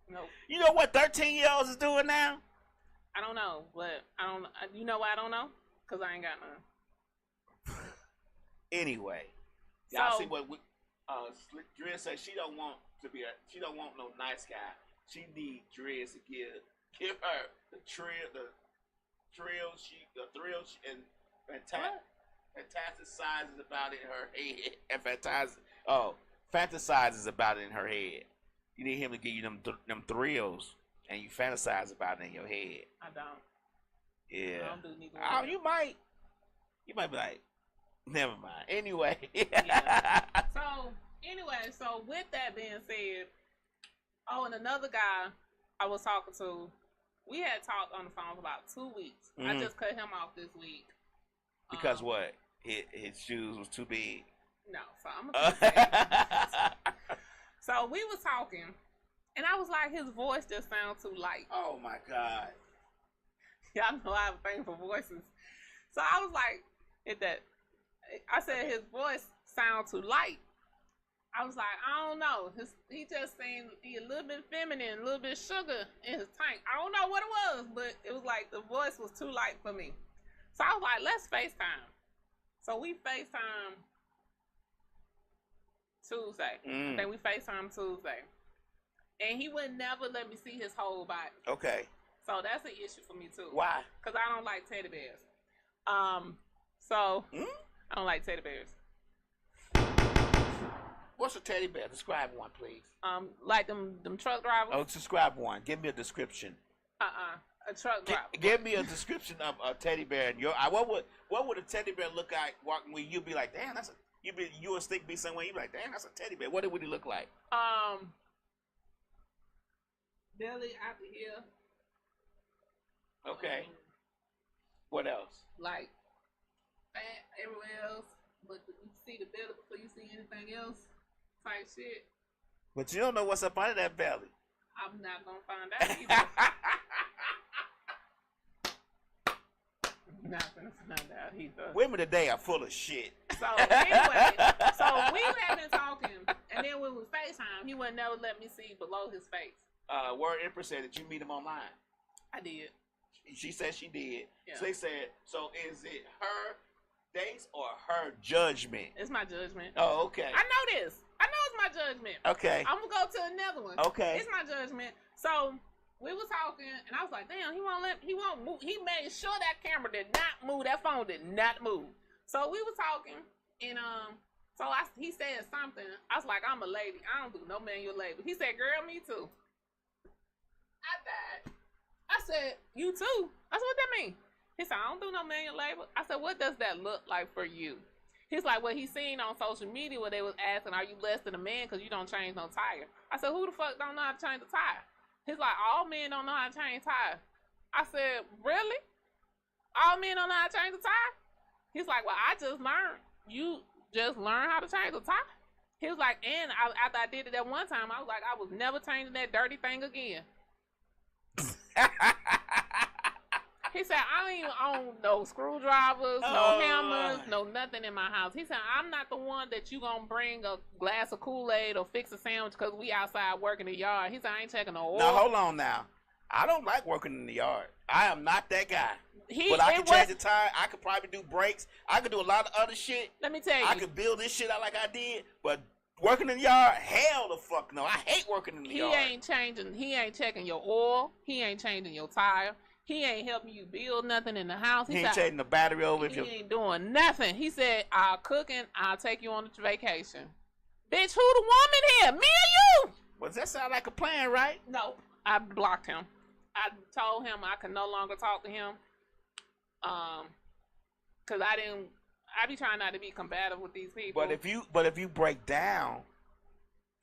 Nope. You know what 13-year-olds is doing now? I don't know, but I don't. You know why I don't know? Cause I ain't got none. Anyway, y'all So- see what Driz says. She don't want no nice guy. She need Driz to give her the thrill, and fantasizes about it in her head. And fantasizes about it in her head. You need him to give you them thrills, and you fantasize about it in your head. I don't. Yeah. I don't do neither one. You might be like, never mind. Anyway. Yeah. So with that being said, and another guy I was talking to, we had talked on the phone for about 2 weeks. I just cut him off this week. Because what? His shoes was too big. No, so I'm gonna say. So we was talking, and I was like, his voice just sounds too light. Oh my God. Y'all know I have a thing for voices. So I was like, I said his voice sounds too light. I was like, I don't know. He just seemed a little bit feminine, a little bit sugar in his tank. I don't know what it was, but it was like the voice was too light for me. So I was like, let's FaceTime. So we FaceTime. Tuesday. I think we FaceTime Tuesday. And he would never let me see his whole body. Okay. So that's an issue for me too. Why? Because I don't like teddy bears. I don't like teddy bears. What's a teddy bear? Describe one, please. Like them truck drivers. Oh, describe one. Give me a description. A truck driver. Give me a description of a teddy bear. And what would a teddy bear look like walking with you? Be like, damn, you would stick be somewhere. You be like, damn, that's a teddy bear. What would he look like? Belly out the here. Okay. What else? Like fat everywhere else, but you see the belly before you see anything else. Type shit. But you don't know what's up under that belly. I'm not gonna find out either. Not gonna find out either. Women today are full of shit. So anyway, we had been talking, and then when we FaceTime, he would never let me see below his face. Word Empress said that you meet him online. I did. She said she did. Yeah. So they said, so is it her dates or her judgment? It's my judgment. Oh, okay. I know this. I know it's my judgment. Okay. I'm gonna go to another one. Okay. It's my judgment. So we was talking, and I was like, damn, he won't move. He made sure that camera did not move. That phone did not move. So we was talking, and he said something. I was like, I'm a lady. I don't do no manual labor. He said, girl, me too. I died. I said, you too? I said, what that mean? He said, I don't do no manual labor. I said, what does that look like for you? He's like, well, he seen on social media where they was asking, are you less than a man because you don't change no tire? I said, who the fuck don't know how to change a tire? He's like, all men don't know how to change tires. I said, really? All men don't know how to change a tire? He's like, well, I just learned. You just learn how to change a tire? He was like, and after I did it that one time, I was like, I was never changing that dirty thing again. He said, I don't even own no screwdrivers, no hammers, no nothing in my house. He said, I'm not the one that you gonna bring a glass of Kool-Aid or fix a sandwich because we outside working the yard. He said, I ain't checking no oil. Now, hold on now. I don't like working in the yard. I am not that guy. But I can change the tire. I could probably do brakes. I could do a lot of other shit. Let me tell you. I could build this shit out like I did. But working in the yard, hell the fuck no. I hate working in the yard. He ain't checking your oil. He ain't changing your tire. He ain't helping you build nothing in the house. He ain't changing the battery over. He ain't doing nothing. He said, I'll cook and I'll take you on a vacation. Bitch, who the woman here? Me or you? Well, that sound like a plan, right? No. I blocked him. I told him I could no longer talk to him. Cause I be trying not to be combative with these people. But if you break down,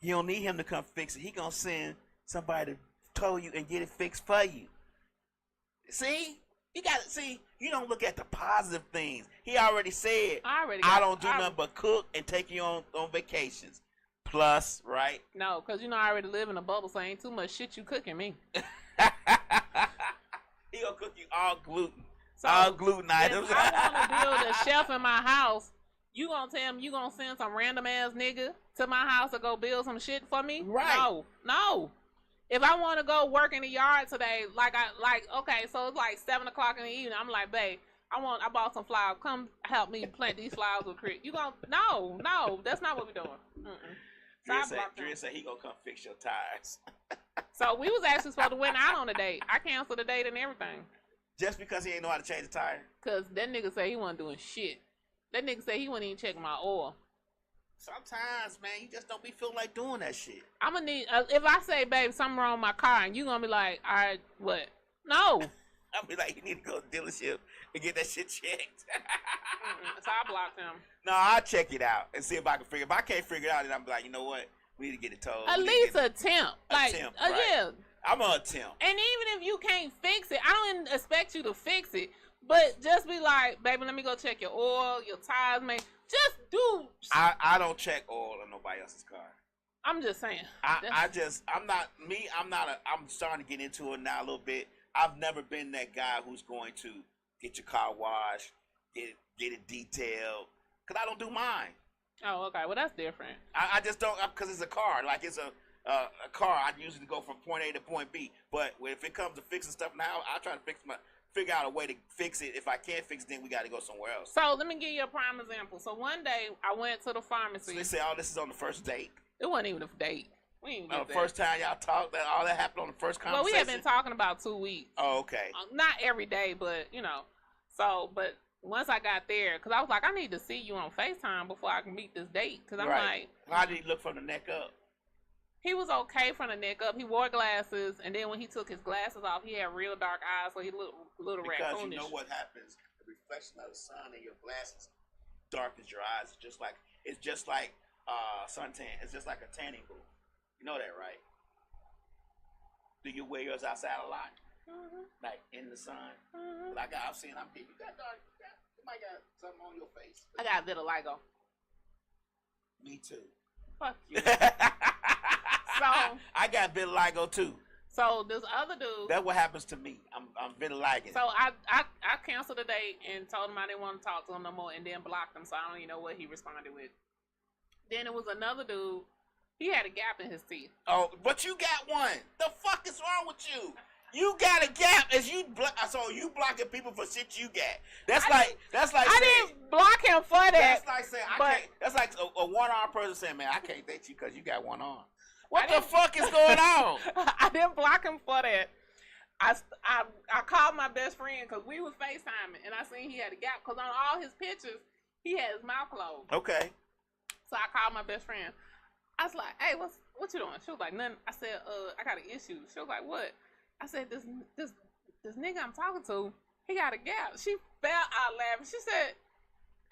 you don't need him to come fix it. He gonna send somebody to tow you and get it fixed for you. See? You don't look at the positive things. He already said, I don't do nothing but cook and take you on vacations. Plus, right? No, because I already live in a bubble, so ain't too much shit you cooking me. He gonna cook you all gluten. So, all gluten items. If I want to build a shelf in my house, you gonna tell me you gonna send some random ass nigga to my house to go build some shit for me? Right. No. If I want to go work in the yard today, okay, so it's like 7 o'clock in the evening. I'm like, babe, I bought some flowers. Come help me plant these flowers with Chris. You gonna no, that's not what we're doing. Dre said he gonna come fix your tires. So we was actually supposed to went out on a date. I canceled the date and everything. Just because he ain't know how to change the tire? Cause that nigga said he wasn't doing shit. That nigga said he wasn't even checking my oil. Sometimes, man, you just don't be feeling like doing that shit. I'm gonna need, if I say, babe, something wrong with my car, and you gonna be like, all right, what? No. I'll be like, you need to go to the dealership and get that shit checked. So I blocked him. No, I'll check it out and see if I can figure it out. If I can't figure it out, then I'm like, you know what? We need to get it towed. At least attempt. Right. Yeah. I'm gonna attempt. And even if you can't fix it, I don't expect you to fix it. But just be like, baby, let me go check your oil, your tires, man. Just do. I don't check oil on nobody else's car. I'm just saying. I'm starting to get into it now a little bit. I've never been that guy who's going to get your car washed, get it detailed, because I don't do mine. Oh, okay. Well, that's different. I just don't, because it's a car. Like, it's a car. I usually go from point A to point B. But if it comes to fixing stuff now, I try to fix figure out a way to fix it. If I can't fix it, then we got to go somewhere else. So let me give you a prime example. So one day I went to the pharmacy. So they say all this is on the first date. It wasn't even a date. We didn't get The first time y'all talked, all that happened on the first conversation. Well, we have been talking about 2 weeks. Oh, okay. Not every day, but you know. So, but once I got there, because I was like, I need to see you on FaceTime before I can meet this date. Because I'm like, how did he look from the neck up? He was okay from the neck up. He wore glasses, and then when he took his glasses off, he had real dark eyes, so he looked a little because raccoonish. You know what happens? The reflection of the sun in your glasses darkens your eyes. It's just like suntan. It's just like a tanning booth. You know that, right? Do you wear yours outside a lot? Mm-hmm. Like in the sun? Mm-hmm. Like I've seen, you got dark. You might got something on your face. I got vitiligo. Me too. Fuck you. So I got vitiligo too. So this other dude. That's what happens to me. I'm vitiligo. So I canceled the date and told him I didn't want to talk to him no more, and then blocked him. So I don't even know what he responded with. Then it was another dude. He had a gap in his teeth. Oh, but you got one. The fuck is wrong with you? You got a gap as you so you blocking people for shit you got. That's like I didn't block him for that. That's like saying I can't. That's like a one-arm person saying, "Man, I can't date you because you got one arm." What the fuck is going on? I didn't block him for that. I called my best friend because we was FaceTiming, and I seen he had a gap because on all his pictures he had his mouth closed. Okay. So I called my best friend. I was like, "Hey, what you doing?" She was like, "Nothing." I said, I got an issue." She was like, "What?" I said, this nigga I'm talking to, he got a gap." She fell out laughing. She said,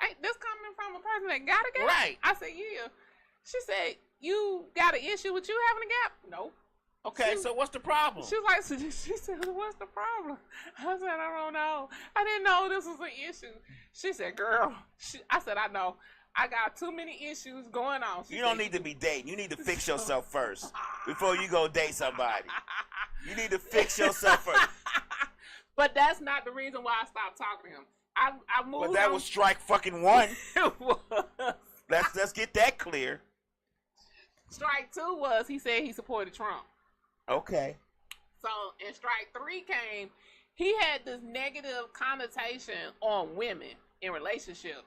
"Ain't this coming from a person that got a gap?" Right. I said, "Yeah." She said, "You got an issue with you having a gap?" "No." Okay, so what's the problem? She was like, she said, "What's the problem?" I said, "I don't know. I didn't know this was an issue." She said, "Girl," I said, "I know. I got too many issues going on." You don't need to be dating. You need to fix yourself first before you go date somebody. You need to fix yourself first. But that's not the reason why I stopped talking to him. I moved. But that was strike fucking one. Let's get that clear. Strike 2 was he said he supported Trump. Okay. So, and strike 3 came, he had this negative connotation on women in relationships.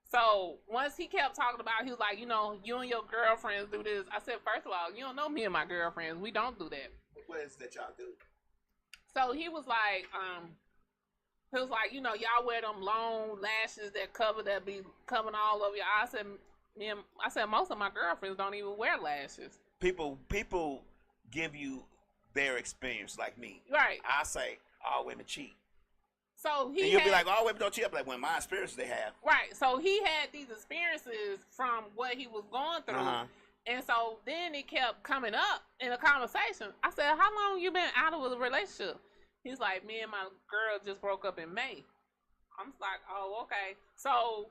So, once he kept talking about, he was like, you know, you and your girlfriends do this. I said, first of all, you don't know me and my girlfriends. We don't do that. What is that y'all do? So, he was like, you know, y'all wear them long lashes that be covering all over your eyes. I said, most of my girlfriends don't even wear lashes. People give you their experience, like me. Right. I say all women cheat. So and you'll be like, all women don't cheat. I'm like, well, my experiences they have. Right. So he had these experiences from what he was going through. Uh-huh. And so then it kept coming up in a conversation. I said, how long you been out of a relationship? He's like, me and my girl just broke up in May. I'm like, oh, okay. So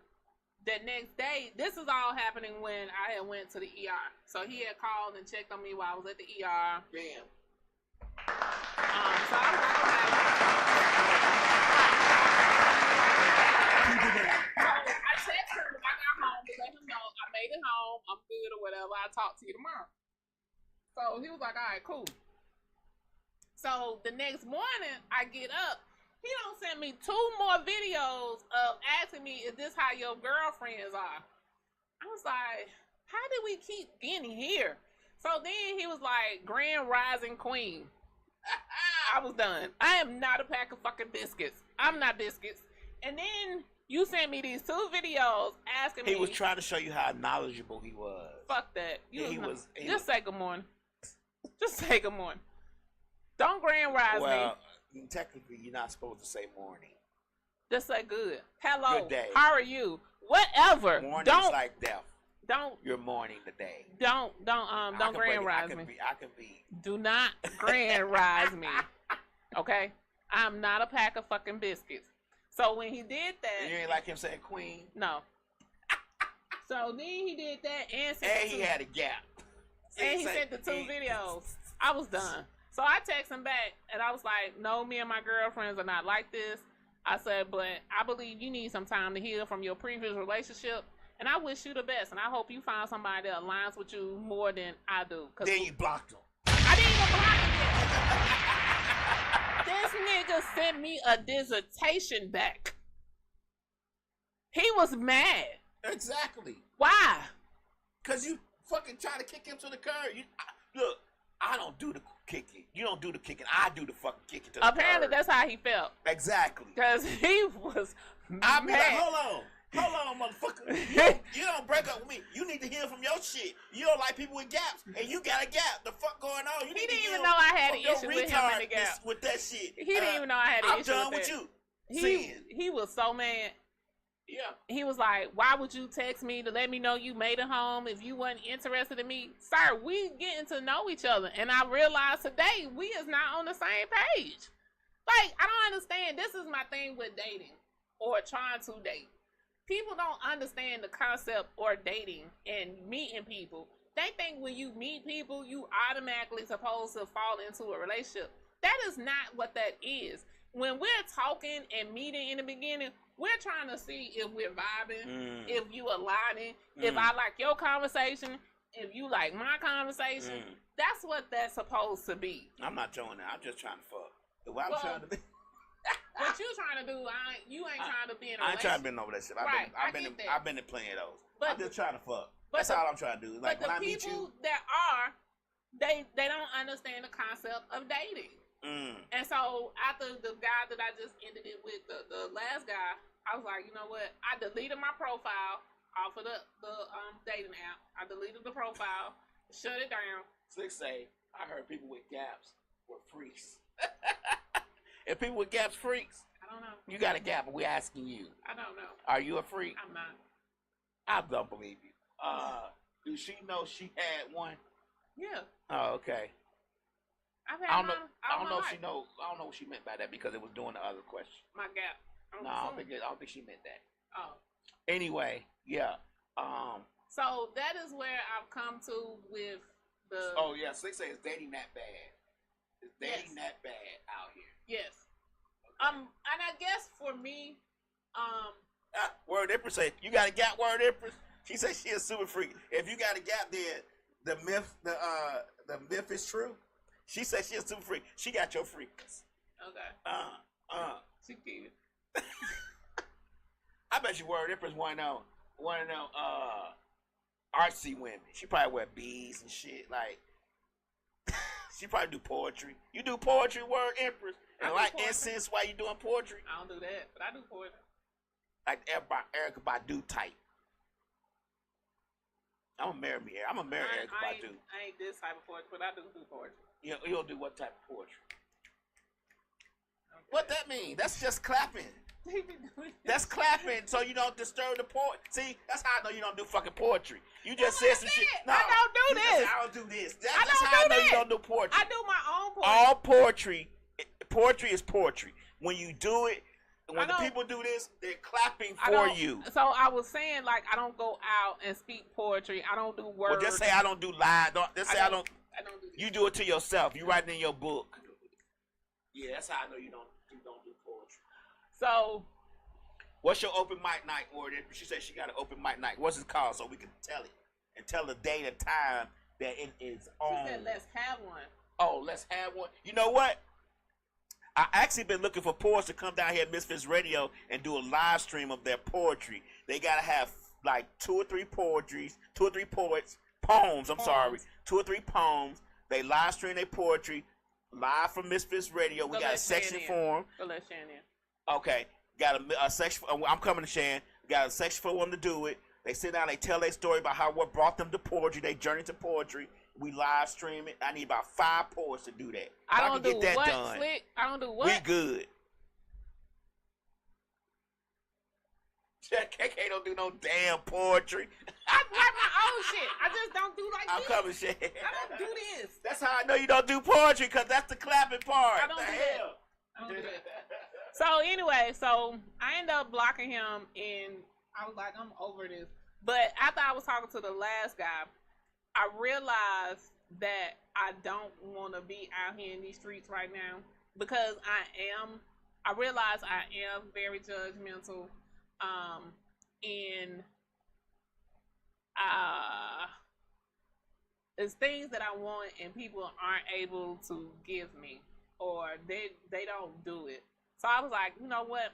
the next day, this is all happening when I had went to the ER. So he had called and checked on me while I was at the ER. Damn. So I was like, okay. So I texted him when I got home to let him know I made it home, I'm good or whatever, I'll talk to you tomorrow. So he was like, all right, cool. So the next morning, I get up. He don't send me 2 more videos of asking me, is this how your girlfriends are? I was like, how did we keep getting here? So then he was like, Grand Rising Queen. I was done. I am not a pack of fucking biscuits. I'm not biscuits. And then you sent me these 2 videos asking me. He was trying to show you how knowledgeable he was. Fuck that. Just say good morning. Just say good morning. Don't grand rise me. Well, technically, you're not supposed to say morning. Just say good. Hello. Good day. How are you? Whatever. Morning is like death. Don't. You're mourning the day. Don't grand rise me. I can be. Do not grand rise me. Okay? I'm not a pack of fucking biscuits. So when he did that. You ain't like him saying queen? No. So then he did that and he had a gap. And he sent the 2 videos. I was done. So I texted him back and I was like, no, me and my girlfriends are not like this. I said, but I believe you need some time to heal from your previous relationship. And I wish you the best. And I hope you find somebody that aligns with you more than I do. Then you blocked him. I didn't even block him yet. This nigga sent me a dissertation back. He was mad. Exactly. Why? Because you fucking trying to kick him to the curb. Look, I don't do the kicking. You don't do the kicking. I do the fucking kicking to the Apparently, curb. that's how he felt. Exactly. Because he was I be like, mad. hold on, motherfucker. You don't break up with me. You need to hear from your shit. You don't like people with gaps, and you got a gap. The fuck going on? You He need didn't to even hear know I had from an your issue with him in the gap. retardness with that shit. He didn't even know I had an I'm issue done with with that. you. He was so mad. Yeah. He was like, why would you text me to let me know you made it home if you wasn't interested in me? Sir, we getting to know each other. And I realized today we is not on the same page. Like, I don't understand. This is my thing with dating or trying to date. People don't understand the concept or dating and meeting people. They think when you meet people, you automatically supposed to fall into a relationship. That is not what that is. When we're talking and meeting in the beginning, we're trying to see if we're vibing, if you aligning, if I like your conversation, if you like my conversation. That's what that's supposed to be. I'm not doing that. I'm just trying to fuck. What I'm trying to be. What you trying to do, you ain't trying to be in a relationship. I ain't trying to be in no relationship. I've been in plenty of those. But I'm just trying to fuck. That's all I'm trying to do. Like, but when I the meet you, people that are, they don't understand the concept of dating. And so after the guy that I just ended it with, the last guy, I was like, you know what? I deleted my profile off of the dating app. I deleted the profile, shut it down. Slick say, I heard people with gaps were freaks. If people with gaps freaks, I don't know. you got a gap, but we're asking you. I don't know. Are you a freak? I'm not. I don't believe you. Do she know she had one? Yeah. Oh, okay. I've I had don't know. mine I all don't know my if she life. know. I don't know what she meant by that because it was doing the other question. My gap. No, I don't think she meant that. Oh. Anyway, yeah. So that is where I've come to with the. Oh yeah, Slick say it's dating that bad. It's dating that bad out here. Yes. And I guess for me, Word Empress say you got a gap. Word Empress. She said she a super freak. If you got a gap, then the myth is true. She said she a super freak. She got your freaks. okay. She keep it. I bet you Word Empress want to know artsy women. She probably wear beads and shit. Like she probably do poetry. You do poetry, Word Empress, and like incense while you doing poetry. I don't do that, but I do poetry. Like Erica Badu type. I'm gonna marry Erica Badu. I ain't this type of poetry, but I do poetry. You don't do what type of poetry? Okay. What that mean? That's just clapping. That's clapping, so you don't disturb the poet. See, that's how I know you don't do fucking poetry. You just said some shit. No, I don't do this. I don't do this. That's how I know you don't do poetry. I do my own poetry. All poetry is poetry. When you do it, when the people do this, they're clapping for you. So I was saying, like, I don't go out and speak poetry. I don't do words. Well, just say I don't do live. Just say I don't. I don't do this. You do it to yourself. You write it in your book. Yeah, that's how I know you don't do poetry. So, what's your open mic night, Word? She said she got an open mic night. What's it called so we can tell it and tell the date and time that it is on. She said, let's have one. Oh, let's have one. You know what? I actually been looking for poets to come down here at Misfits Radio and do a live stream of their poetry. They gotta have like 2 or 3 poems. 2 or 3 poems. They live stream their poetry live from Misfits Radio. We got a section for them. Go let Shannon. Okay, got a section. I'm coming to Shan. Got a section for them to do it. They sit down. They tell their story about what brought them to poetry. They journey to poetry. We live stream it. I need about 5 poets to do that. I don't do what, Slick? I don't do what? We good. KK don't do no damn poetry. I write my own shit. I just don't do like I'm this. coming, Shan. I don't do this. That's how I know you don't do poetry, because that's the clapping part. I don't do that. I don't do that. So anyway, I ended up blocking him, and I was like, I'm over this. But after I was talking to the last guy, I realized that I don't want to be out here in these streets right now, because I realize I am very judgmental, and it's things that I want and people aren't able to give me, or they don't do it. So I was like, you know what?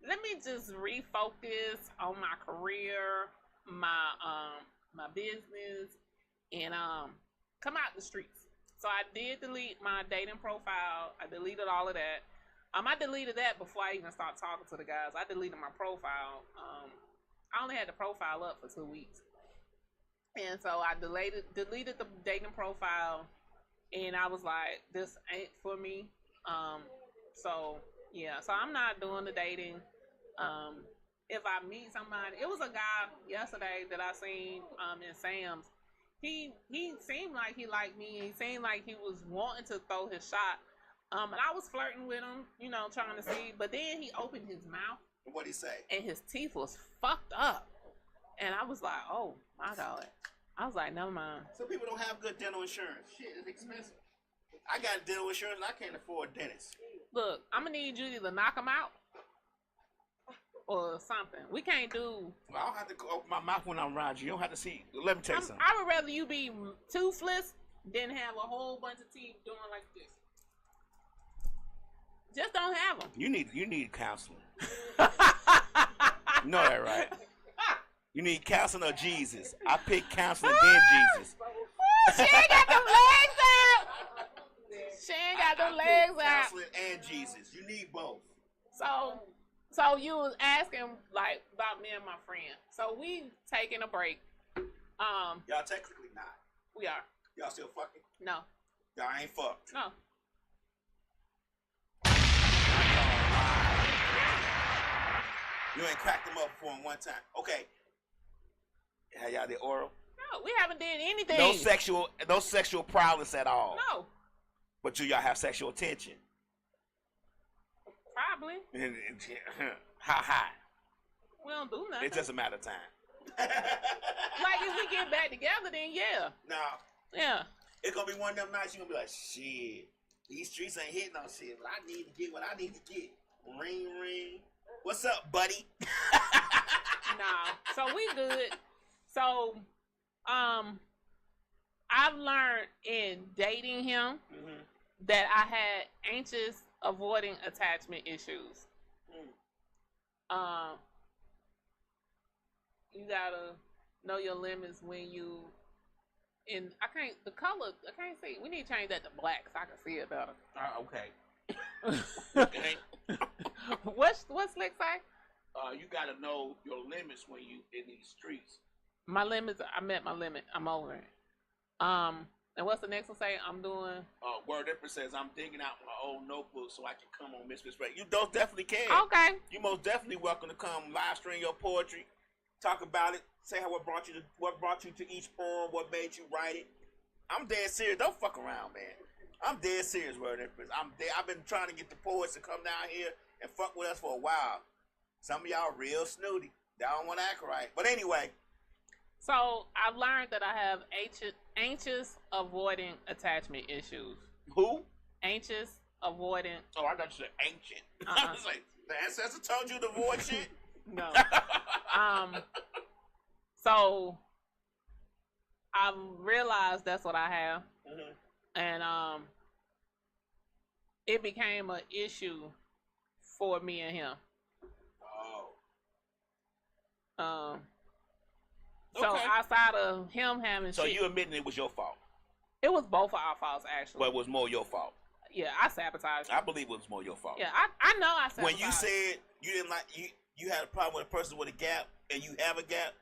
Let me just refocus on my career, my business, and come out the streets. So I did delete my dating profile. I deleted all of that. I deleted that before I even started talking to the guys. I deleted my profile. I only had the profile up for 2 weeks. And so I deleted the dating profile, and I was like, this ain't for me. So yeah, so I'm not doing the dating. If I meet somebody, it was a guy yesterday that I seen in Sam's. He seemed like he liked me. He seemed like he was wanting to throw his shot. And I was flirting with him, you know, trying to see. But then he opened his mouth. What'd he say? And his teeth was fucked up. And I was like, oh my God. I was like, never mind. Some people don't have good dental insurance. Shit, it's expensive. I got dental insurance and I can't afford dentists. Look, I'm gonna need you to either knock them out or something. We can't do. Well, I don't have to open my mouth when I'm around you. You don't have to see. Let me tell you something. I would rather you be toothless than have a whole bunch of teeth doing like this. Just don't have them. You need counseling. You know that, right? You need counseling or Jesus. I pick counseling then Jesus. She ain't got them legs out. She ain't got them legs out. Counseling and Jesus. You need both. So you was asking like about me and my friend. So we taking a break. Y'all technically not. We are. Y'all still fucking? No. Y'all ain't fucked. No. You ain't cracked them up before in one time. Okay. Have y'all did oral? No, we haven't did anything. No sexual prowess at all. No. But do y'all have sexual tension? Probably. How high? We don't do nothing. It's just a matter of time. Like if we get back together, then yeah. Nah. Yeah. It's gonna be one of them nights you're gonna be like, shit, these streets ain't hitting on shit, but I need to get what I need to get. Ring, ring. What's up, buddy? Nah. So we good. So, I've learned in dating him that I had anxious avoiding attachment issues. You gotta know your limits when you. And I can't see. We need to change that to black so I can see it better. Okay. Okay. What's Slick say? You gotta know your limits when you in these streets. My limits. I met my limit. I'm over it. And what's the next one say? I'm doing. Word Emperor says I'm digging out my old notebook so I can come on Misfits Radio. You most definitely can. Okay. You most definitely welcome to come live stream your poetry, talk about it, say what brought you to each poem, what made you write it. I'm dead serious. Don't fuck around, man. I'm dead serious, Word Empress. I've been trying to get the poets to come down here and fuck with us for a while. Some of y'all real snooty. Y'all don't want to act right. But anyway. So I've learned that I have anxious avoiding attachment issues. Who? Anxious avoiding. Oh, I thought you said ancient. I was like, the ancestor told you to avoid shit? No. So I've realized that's what I have. And it became an issue for me and him. So outside of him having so shit, you admitting it was your fault? It was both of our faults, actually. But it was more your fault. Yeah, I sabotaged it. I believe it was more your fault. Yeah, I know I sabotaged. When you said you didn't like you had a problem with a person with a gap and you have a gap,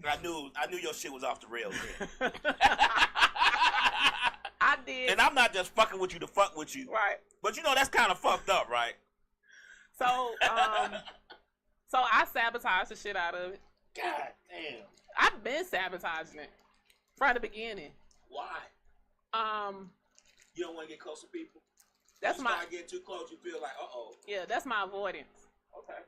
I knew your shit was off the rails then. I did. And I'm not just fucking with you to fuck with you. Right. But you know that's kind of fucked up, right? So so I sabotaged the shit out of it. God damn. I've been sabotaging it from the beginning. Why? You don't want to get close to people? That's you start getting too close, you feel like, uh-oh. Yeah, that's my avoidance. Okay.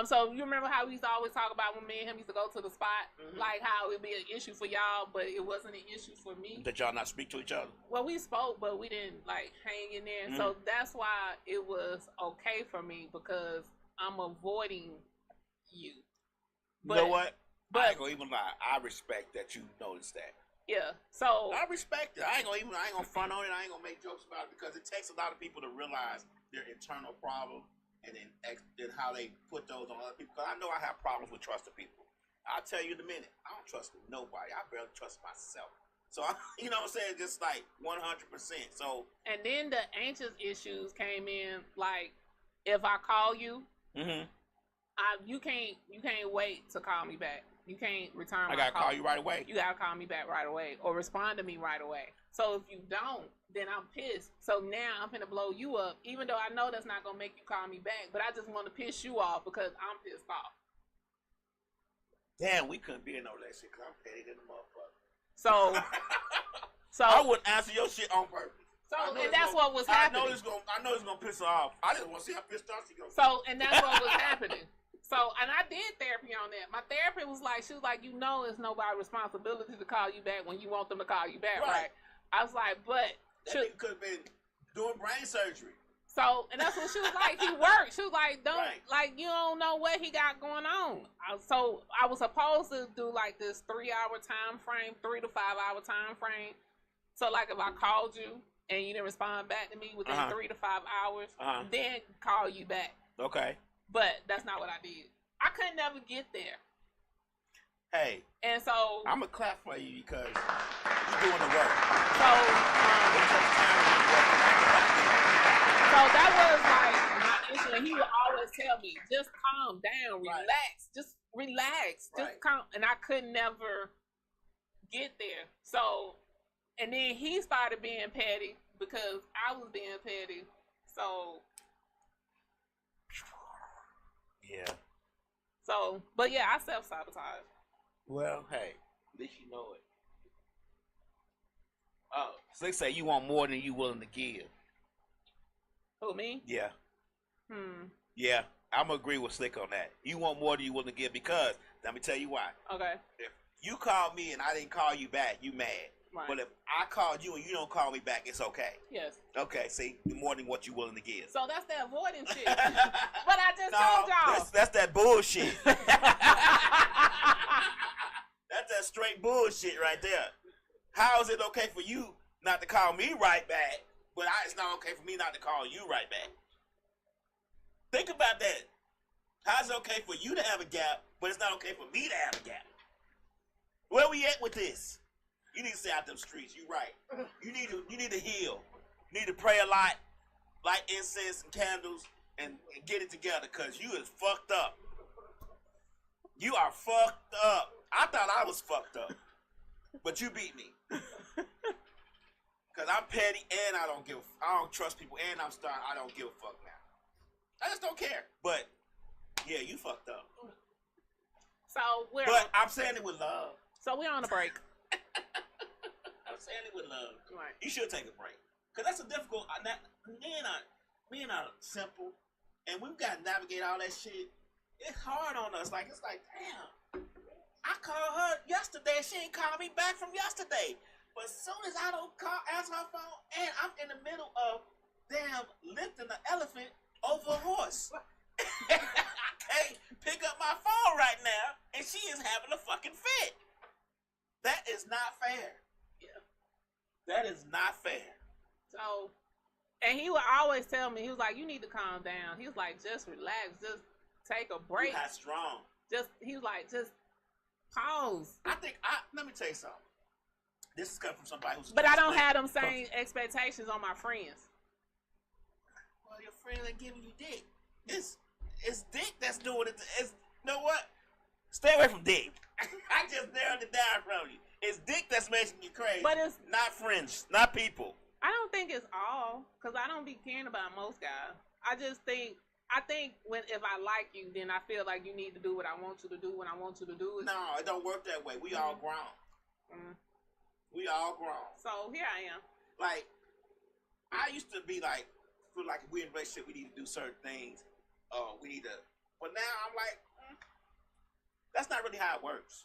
So you remember how we used to always talk about when me and him used to go to the spot? Like how it would be an issue for y'all, but it wasn't an issue for me. That y'all not speak to each other? Well, we spoke, but we didn't like hang in there. So that's why it was okay for me because I'm avoiding you. But, you know what? I ain't gonna even lie. I respect that you noticed that. Yeah. So I respect it. I ain't gonna front on it. I ain't gonna make jokes about it because it takes a lot of people to realize their internal problem and then how they put those on other people. Because I know I have problems with trusting people. I'll tell you in a minute. I don't trust nobody. I barely trust myself. So you know what I'm saying? Just like 100%. So and then the anxious issues came in. Like if I call you, you can't wait to call me back. You can't return my call. I gotta call you right away. You gotta call me back right away or respond to me right away. So if you don't, then I'm pissed. So now I'm finna blow you up, even though I know that's not gonna make you call me back. But I just want to piss you off because I'm pissed off. Damn, we couldn't be in no that shit because I'm petty than the motherfucker. So I wouldn't answer your shit on purpose. So and that's what was happening. I know it's gonna piss her off. I just want to see how pissed off she goes. So and that's what was happening. So, and I did therapy on that. My therapist was like, you know it's nobody's responsibility to call you back when you want them to call you back, right? I was like, but... That nigga could have been doing brain surgery. So, and that's what she was like. He worked. She was like, you don't know what he got going on. So, I was supposed to do like this 3-hour time frame, 3 to 5 hour time frame. So, like if I called you and you didn't respond back to me within 3 to 5 hours, then call you back. Okay. But that's not what I did. I could never get there. Hey. And so I'm gonna clap for you because you're doing the work. So that was like my issue. And he would always tell me, just calm down, relax, just relax, just calm. And I could never get there. So, and then he started being petty because I was being petty. So. Yeah. So, but yeah, I self-sabotage. Well, hey, at least you know it. Oh, Slick say you want more than you willing to give. Who, me? Yeah. Yeah, I'm gonna agree with Slick on that. You want more than you willing to give because, let me tell you why. Okay. If you called me and I didn't call you back, you mad. Right. But if I called you and you don't call me back, it's okay. Yes. Okay, see, more than what you willing to give. So that's that avoiding shit. But I just told y'all. That's that bullshit. That's that straight bullshit right there. How is it okay for you not to call me right back, but it's not okay for me not to call you right back? Think about that. How's it okay for you to have a gap, but it's not okay for me to have a gap? Where we at with this? You need to stay out them streets. You right. You need to heal. You need to pray a lot, light incense and candles, and get it together, because you is fucked up. You are fucked up. I thought I was fucked up, but you beat me. Because I'm petty and I don't trust people, and I don't give a fuck now. I just don't care. But yeah, you fucked up. But I'm saying it with love. So we're on a break. I'm saying it with love. Right. You should take a break. Because that's a difficult... Men are simple, and we've got to navigate all that shit. It's hard on us. It's like, damn. I called her yesterday, she ain't called me back from yesterday. But as soon as I don't answer her phone, and I'm in the middle of damn lifting an elephant over a horse. I can't pick up my phone right now, and she is having a fucking fit. That is not fair. Yeah. That is not fair. So, and he would always tell me, he was like, you need to calm down. He was like, just relax, just take a break. You got strong. He was like, just pause. Let me tell you something. This is coming from somebody who's... But I don't have them same expectations on my friends. Well, your friend ain't giving you dick. It's dick that's doing it. You know what? Stay away from dick. I just narrowed it down from you. It's dick that's making you crazy. But it's not friends, not people. I don't think it's all, because I don't be caring about most guys. I think if I like you, then I feel like you need to do what I want you to do when I want you to do it. No, it don't work that way. We all grown. We all grown. So here I am. Like, I used to be like, feel like if we're in a relationship, we need to do certain things. But now I'm like, that's not really how it works.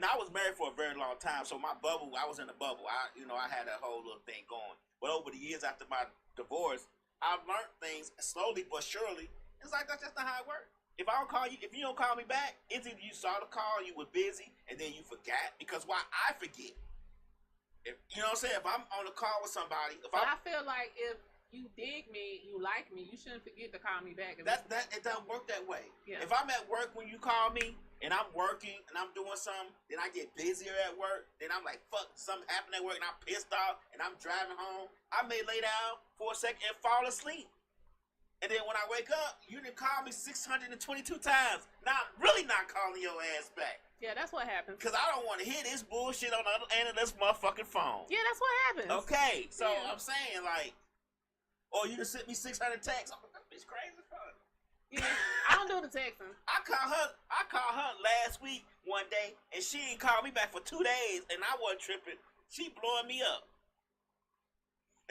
I was married for a very long time, so my bubble, I was in a bubble. I had that whole little thing going. But over the years after my divorce, I've learned things slowly but surely. It's like, that's just not how it works. If I don't call you, if you don't call me back, it's either you saw the call, you were busy, and then you forgot. Because why I forget? If you know what I'm saying, if I'm on a call with somebody, But I feel like if you dig me, you like me, you shouldn't forget to call me back. it doesn't work that way. Yeah. If I'm at work when you call me and I'm working and I'm doing something, then I get busier at work. Then I'm like, fuck, something happened at work and I'm pissed off and I'm driving home. I may lay down for a second and fall asleep. And then when I wake up, you done call me 622 times. Now I'm really not calling your ass back. Yeah, that's what happens. Because I don't want to hear this bullshit on the other end of this motherfucking phone. Yeah, that's what happens. Okay, so Yeah. I'm saying, like, or you just sent me 600 texts. I'm like, that bitch crazy fun. Yeah, I don't do the texting. I called her last week one day, and she ain't called me back for 2 days, and I wasn't tripping. She blowing me up.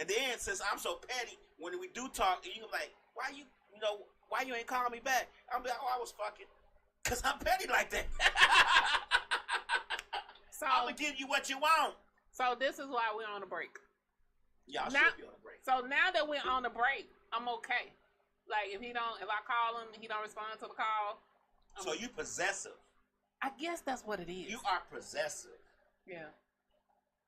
And then, since I'm so petty, when we do talk, and you like, why you ain't calling me back? I'm like, oh, I was fucking. Because I'm petty like that. So I'm going to give you what you want. So this is why we're on a break. Y'all Now- should be on a break. So now that we're on the break, I'm okay. Like if I call him, he don't respond to the call. So you possessive. I guess that's what it is. You are possessive. Yeah.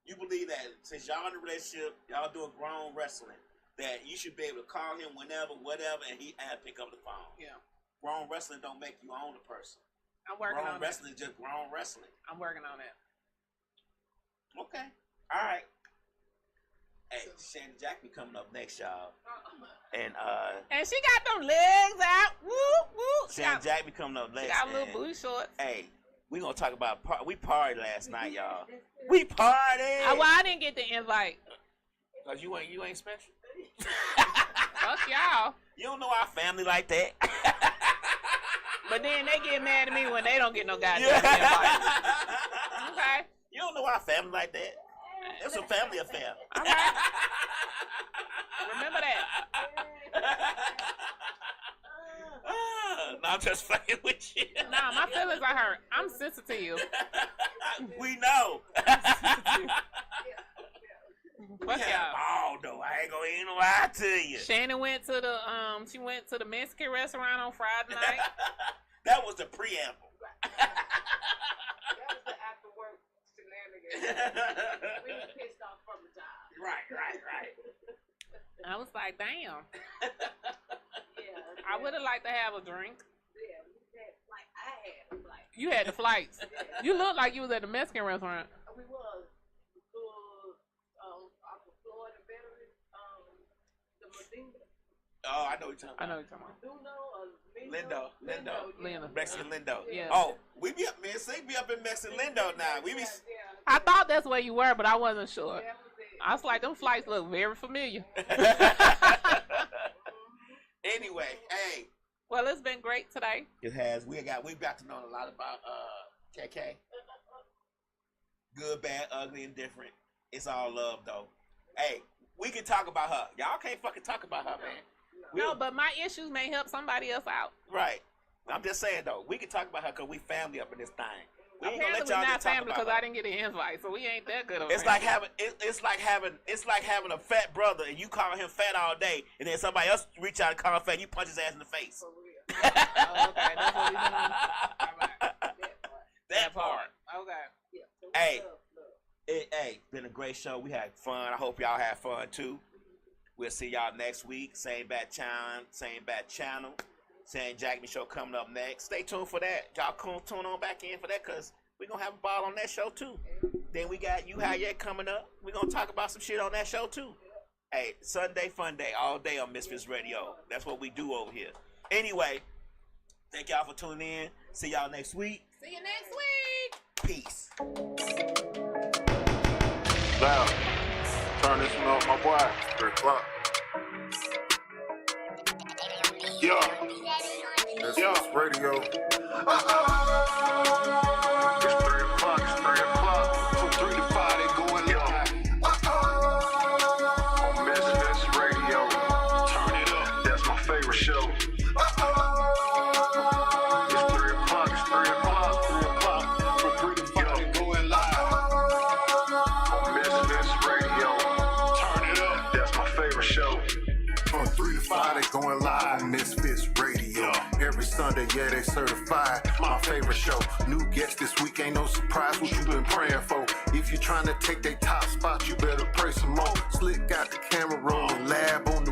You believe that since y'all in a relationship, y'all doing grown wrestling, that you should be able to call him whenever, whatever, and pick up the phone. Yeah. Grown wrestling don't make you own a person. I'm working Grown on wrestling is just grown wrestling. that. I'm working on that. Okay. All right. Hey, Shannon Jack be coming up next, y'all. And she got them legs out. Woo woo. Shannon Jack be coming up She next. got little and, booty shorts. hey, we gonna talk about we partied last night, y'all. We partied. Well, I didn't get the invite. Cause you ain't special. Fuck y'all. You don't know our family like that. But then they get mad at me when they don't get no goddamn invite. Okay. You don't know our family like that. It's a family affair. All right. Remember that. No, I'm just fucking with you. Nah, my feelings are hurt. I'm sensitive. We know. Fuck y'all. Oh no, I ain't gonna even lie to you. Shannon went to the Mexican restaurant on Friday night. That was the preamble. That was the after work shenanigans. We were pissed off from the job. Right. I was like, damn. Yeah. I would have liked to have a drink. Yeah, we had, like, I had, like, You had the flights. You looked like you was at the Mexican restaurant. we was, off of Florida veterans, the Medina, Oh, I know what you're talking I know about. what you're talking Duno, or Lindo. Lindo. Mexican Lindo. Yeah. Oh, we be up, man. See, be up in Mexican Lindo now. We be. Yeah, I thought that's where you were, but I wasn't sure. that was it. I was like, them flights look very familiar. Anyway, hey. Well, it's been great today. It has. We got to know a lot about KK. Good, bad, ugly, and different. It's all love though. Hey, we can talk about her. Y'all can't fucking talk about her, man. No, but my issues may help somebody else out. Right. I'm just saying though, we can talk about her because we family up in this thing. We ain't gonna Apparently, let we're y'all not just talk family about because her. I didn't get an invite, so we ain't that good of a It's family. like having a fat brother and you call him fat all day, and then somebody else reach out and call him fat, and you punch his ass in the face. Oh, okay, that's what we doing. All right. That part. Okay. Yeah, so Hey. love. Hey, been a great show. We had fun. I hope y'all had fun too. We'll see y'all next week. Same bad channel. Same Jack Me Show coming up next. Stay tuned for that. Y'all come tune on back in for that because we're going to have a ball on that show too. Then we got You How Yet coming up. We're going to talk about some shit on that show too. Hey, Sunday Fun Day all day on Misfits Radio. That's what we do over here. Anyway, thank y'all for tuning in. See y'all next week. See you next week. Peace. Loud. Turn this one up, my boy. 3 o'clock. Yeah, This Yeah. is radio. it's 3 o'clock, it's 3 o'clock. From 3 to 5, they going live. On Misfits Radio. Turn it up, that's my favorite show. It's 3 o'clock, it's 3 o'clock, 3 o'clock. From 3 to 5, they going live. On Misfits Radio. Turn it up, that's my favorite show. From 3 to 5, they going live on Misfits Radio. Every Sunday, yeah, they certified. My favorite show. New guests this week, ain't no surprise what you been praying for. If you trying to take their top spot, you better pray some more. Slick got the camera rolling, lab on the